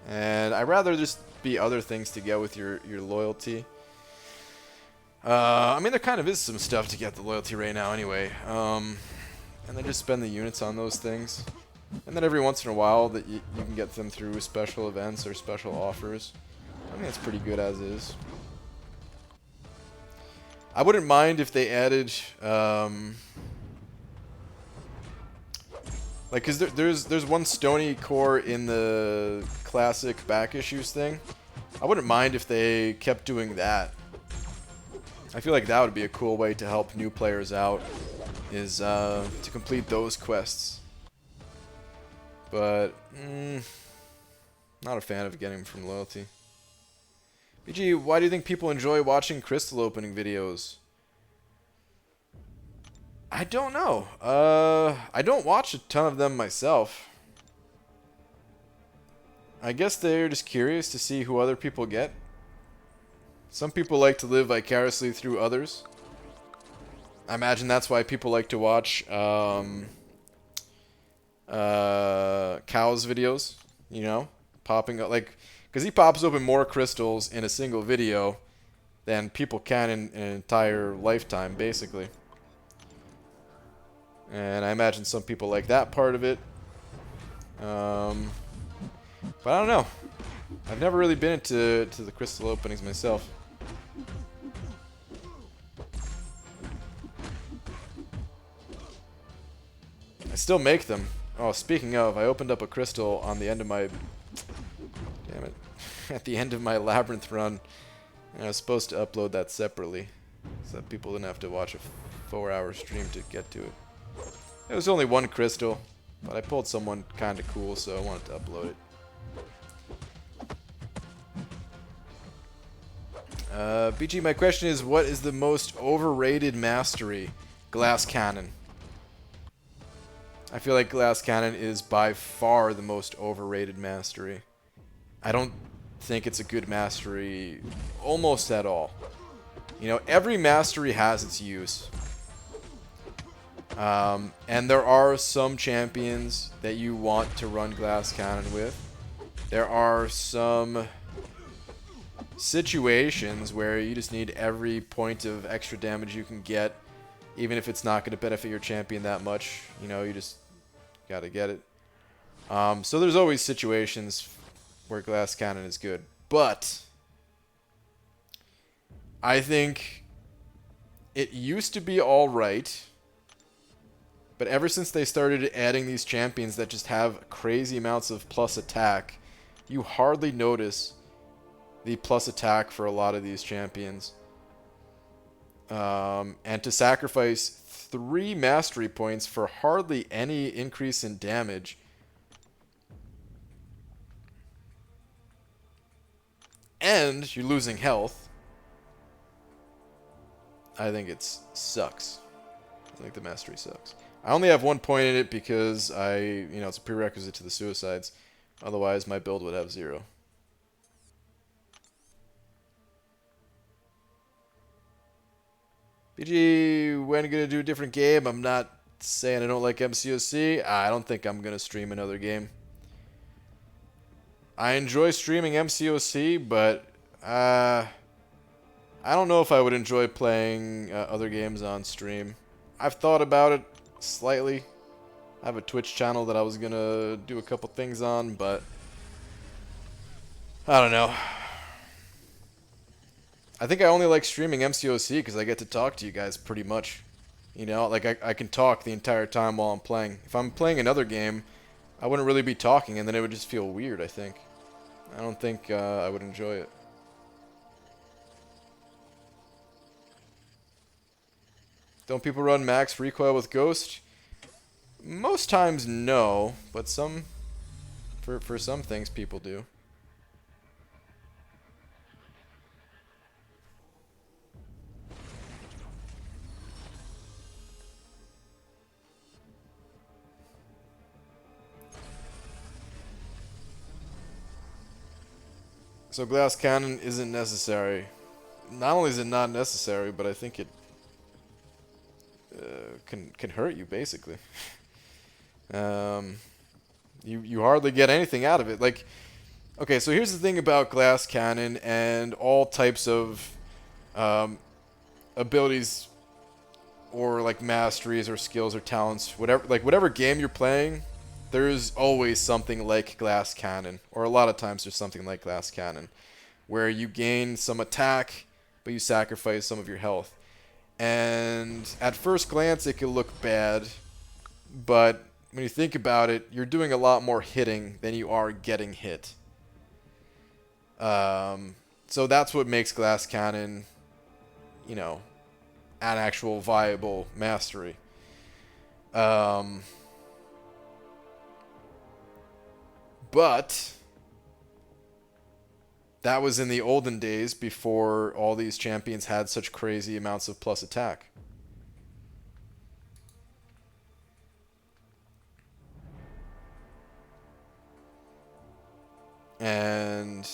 S1: And I'd rather just be other things to get with your loyalty. I mean, there kind of is some stuff to get the loyalty right now anyway. And then just spend the units on those things. And then every once in a while that you can get them through special events or special offers. I mean, it's pretty good as is. I wouldn't mind if they added Like, cause there's one stony core in the classic back issues thing. I wouldn't mind if they kept doing that. I feel like that would be a cool way to help new players out, is to complete those quests. But not a fan of getting them from loyalty. BG, why do you think people enjoy watching crystal opening videos? I don't know. I don't watch a ton of them myself. I guess they're just curious to see who other people get. Some people like to live vicariously through others. I imagine that's why people like to watch Cow's videos, you know, popping up, like, because he pops open more crystals in a single video than people can in an entire lifetime, basically. And I imagine some people like that part of it. But I don't know. I've never really been into the crystal openings myself. I still make them. Oh, speaking of, I opened up a crystal on the end of my... Damn it. At the end of my labyrinth run. And I was supposed to upload that separately, so that people didn't have to watch a 4-hour stream to get to it. It was only one crystal, but I pulled someone kind of cool, so I wanted to upload it. BG, my question is, what is the most overrated mastery? Glass Cannon. I feel like Glass Cannon is by far the most overrated mastery. I don't think it's a good mastery almost at all. You know, every mastery has its use. And there are some champions that you want to run Glass Cannon with. There are some situations where you just need every point of extra damage you can get, even if it's not going to benefit your champion that much. You know, you just gotta get it. So there's always situations where Glass Cannon is good. But I think it used to be alright. But ever since they started adding these champions that just have crazy amounts of plus attack, you hardly notice the plus attack for a lot of these champions. And to sacrifice 3 mastery points for hardly any increase in damage. And you're losing health. I think it sucks. I think the mastery sucks. I only have 1 point in it because it's a prerequisite to the suicides. Otherwise, my build would have 0. BG, when are you gonna do a different game? I'm not saying I don't like MCOC. I don't think I'm gonna stream another game. I enjoy streaming MCOC, but I don't know if I would enjoy playing other games on stream. I've thought about it slightly. I have a Twitch channel that I was gonna do a couple things on, but I don't know. I think I only like streaming MCOC because I get to talk to you guys pretty much. You know, like I can talk the entire time while I'm playing. If I'm playing another game, I wouldn't really be talking, and then it would just feel weird, I think. I don't think I would enjoy it. Don't people run max recoil with Ghost? Most times, no, but for some things, people do. So Glass Cannon isn't necessary. Not only is it not necessary, but I think it can hurt you, basically. You hardly get anything out of it. Like, okay, so here's the thing about Glass Cannon and all types of abilities or like masteries or skills or talents, whatever game you're playing, there's always something like Glass Cannon, or a lot of times there's something like Glass Cannon, where you gain some attack, but you sacrifice some of your health. And at first glance, it could look bad, but when you think about it, you're doing a lot more hitting than you are getting hit. So that's what makes Glass Cannon, you know, an actual viable mastery. But that was in the olden days before all these champions had such crazy amounts of plus attack. And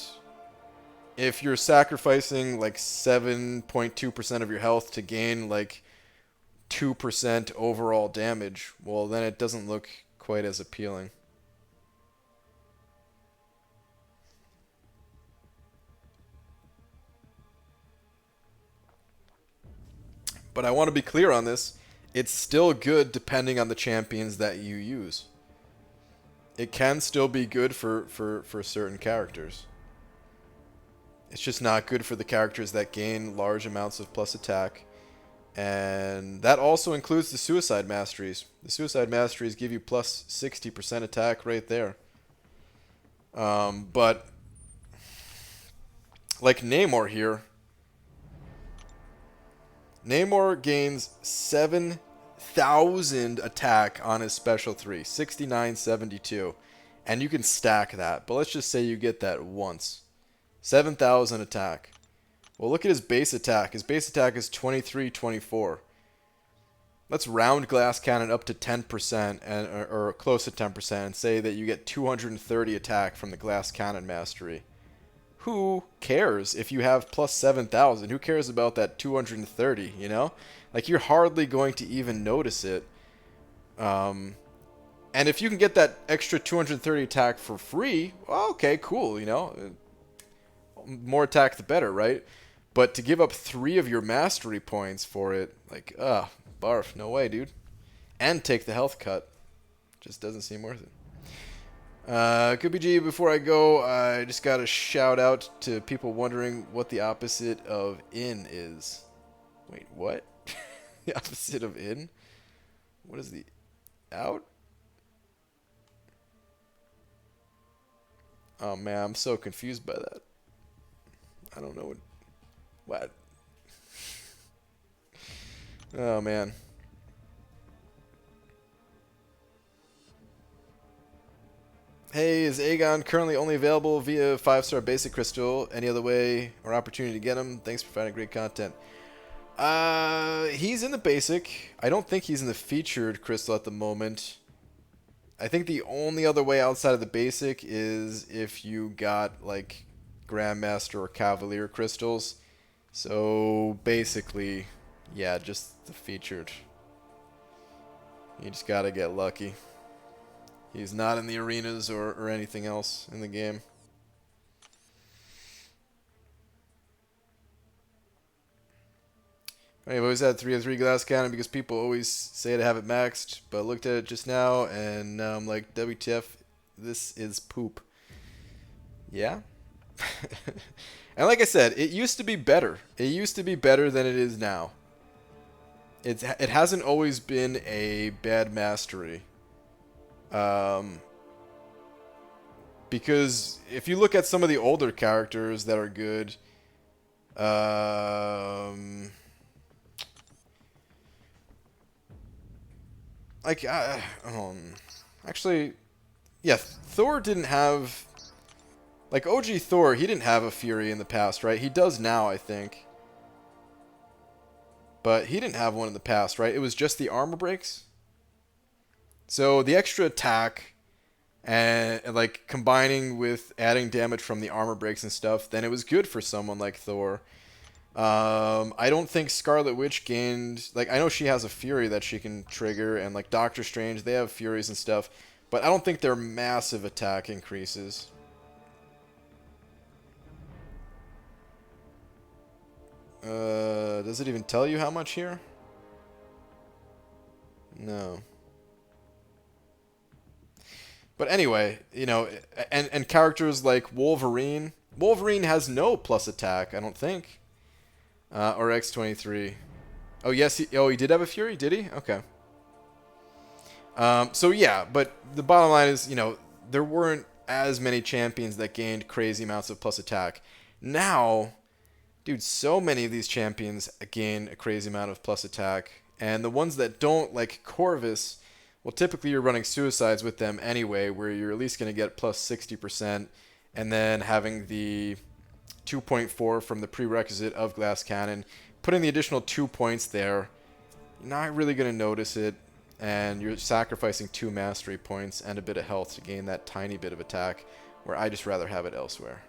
S1: if you're sacrificing like 7.2% of your health to gain like 2% overall damage, well, then it doesn't look quite as appealing. But I want to be clear on this. It's still good depending on the champions that you use. It can still be good for certain characters. It's just not good for the characters that gain large amounts of plus attack. And that also includes the Suicide Masteries. The Suicide Masteries give you plus 60% attack right there. But like Namor here, Namor gains 7,000 attack on his special 3, 6972. And you can stack that, but let's just say you get that once. 7,000 attack. Well, look at his base attack. His base attack is 2324. Let's round Glass Cannon up to 10% or close to 10% and say that you get 230 attack from the Glass Cannon mastery. Who cares if you have plus 7,000? Who cares about that 230, you know? Like, you're hardly going to even notice it. And if you can get that extra 230 attack for free, well, okay, cool, you know? More attack the better, right? But to give up 3 of your mastery points for it, like, barf, no way, dude. And take the health cut. Just doesn't seem worth it. KBG, before I go, I just got a shout out to people wondering what the opposite of in is. Wait, what? The opposite of in? What is the out? Oh man, I'm so confused by that. I don't know what. Oh man. Hey, is Aegon currently only available via 5-star basic crystal? Any other way or opportunity to get him? Thanks for providing great content. He's in the basic. I don't think he's in the featured crystal at the moment. I think the only other way outside of the basic is if you got like Grandmaster or Cavalier crystals. So basically, yeah, just the featured. You just gotta get lucky. He's not in the arenas or anything else in the game. I've always had 3-3 Glass Cannon because people always say to have it maxed, but I looked at it just now and now I'm like, WTF, this is poop. Yeah? And like I said, it used to be better. It used to be better than it is now. It hasn't always been a bad mastery. Because if you look at some of the older characters that are good, like, actually, yeah, Thor didn't have, like, OG Thor, he didn't have a Fury in the past, right? He does now, I think. But he didn't have one in the past, right? It was just the armor breaks. So the extra attack and like combining with adding damage from the armor breaks and stuff, then it was good for someone like Thor. I don't think Scarlet Witch gained, like, I know she has a Fury that she can trigger, and like Doctor Strange, they have Furies and stuff, but I don't think they're massive attack increases. Does it even tell you how much here? No. But anyway, you know, and characters like Wolverine. Wolverine has no plus attack, I don't think. Or X-23. Oh, yes, he did have a Fury, did he? Okay. So yeah, but the bottom line is, there weren't as many champions that gained crazy amounts of plus attack. Now, dude, so many of these champions gain a crazy amount of plus attack, and the ones that don't, like Corvus, well, typically you're running suicides with them anyway, where you're at least going to get plus 60%, and then having the 2.4 from the prerequisite of Glass Cannon, putting the additional 2 points there, you're not really going to notice it, and you're sacrificing 2 mastery points and a bit of health to gain that tiny bit of attack, where I just rather have it elsewhere.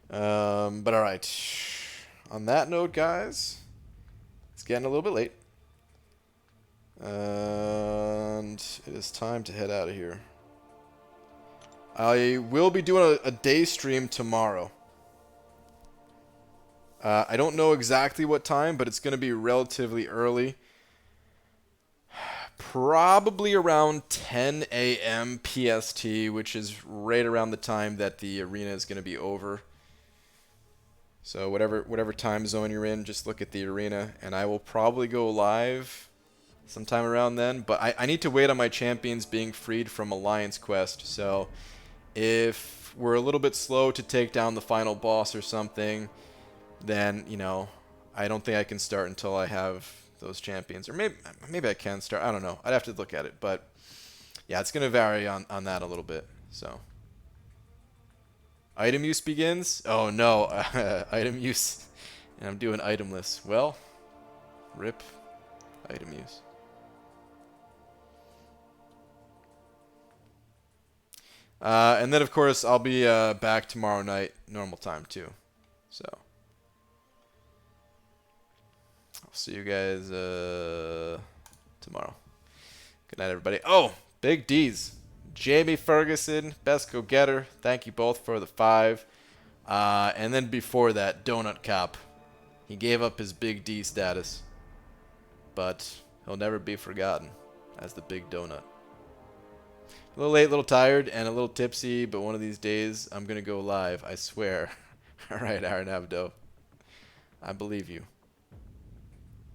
S1: But alright. On that note, guys, it's getting a little bit late. And it is time to head out of here. I will be doing a day stream tomorrow. I don't know exactly what time, but it's going to be relatively early. Probably around 10 a.m. PST, which is right around the time that the arena is going to be over. So whatever time zone you're in, just look at the arena, and I will probably go live sometime around then. But I need to wait on my champions being freed from Alliance Quest. So if we're a little bit slow to take down the final boss or something, then, I don't think I can start until I have those champions. Or maybe I can start. I don't know. I'd have to look at it. But yeah, it's going to vary on that a little bit. So item use begins? Oh no, item use. And I'm doing itemless. Well, rip item use. And then, of course, I'll be back tomorrow night, normal time, too. So, I'll see you guys tomorrow. Good night, everybody. Oh, big D's. Jamie Ferguson, best go-getter. Thank you both for the 5. And then before that, Donut Cop. He gave up his big D status. But he'll never be forgotten as the big donut. A little late, a little tired, and a little tipsy, but one of these days I'm going to go live, I swear. Alright, Aaron Abdo. I believe you.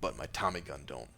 S1: But my Tommy gun don't.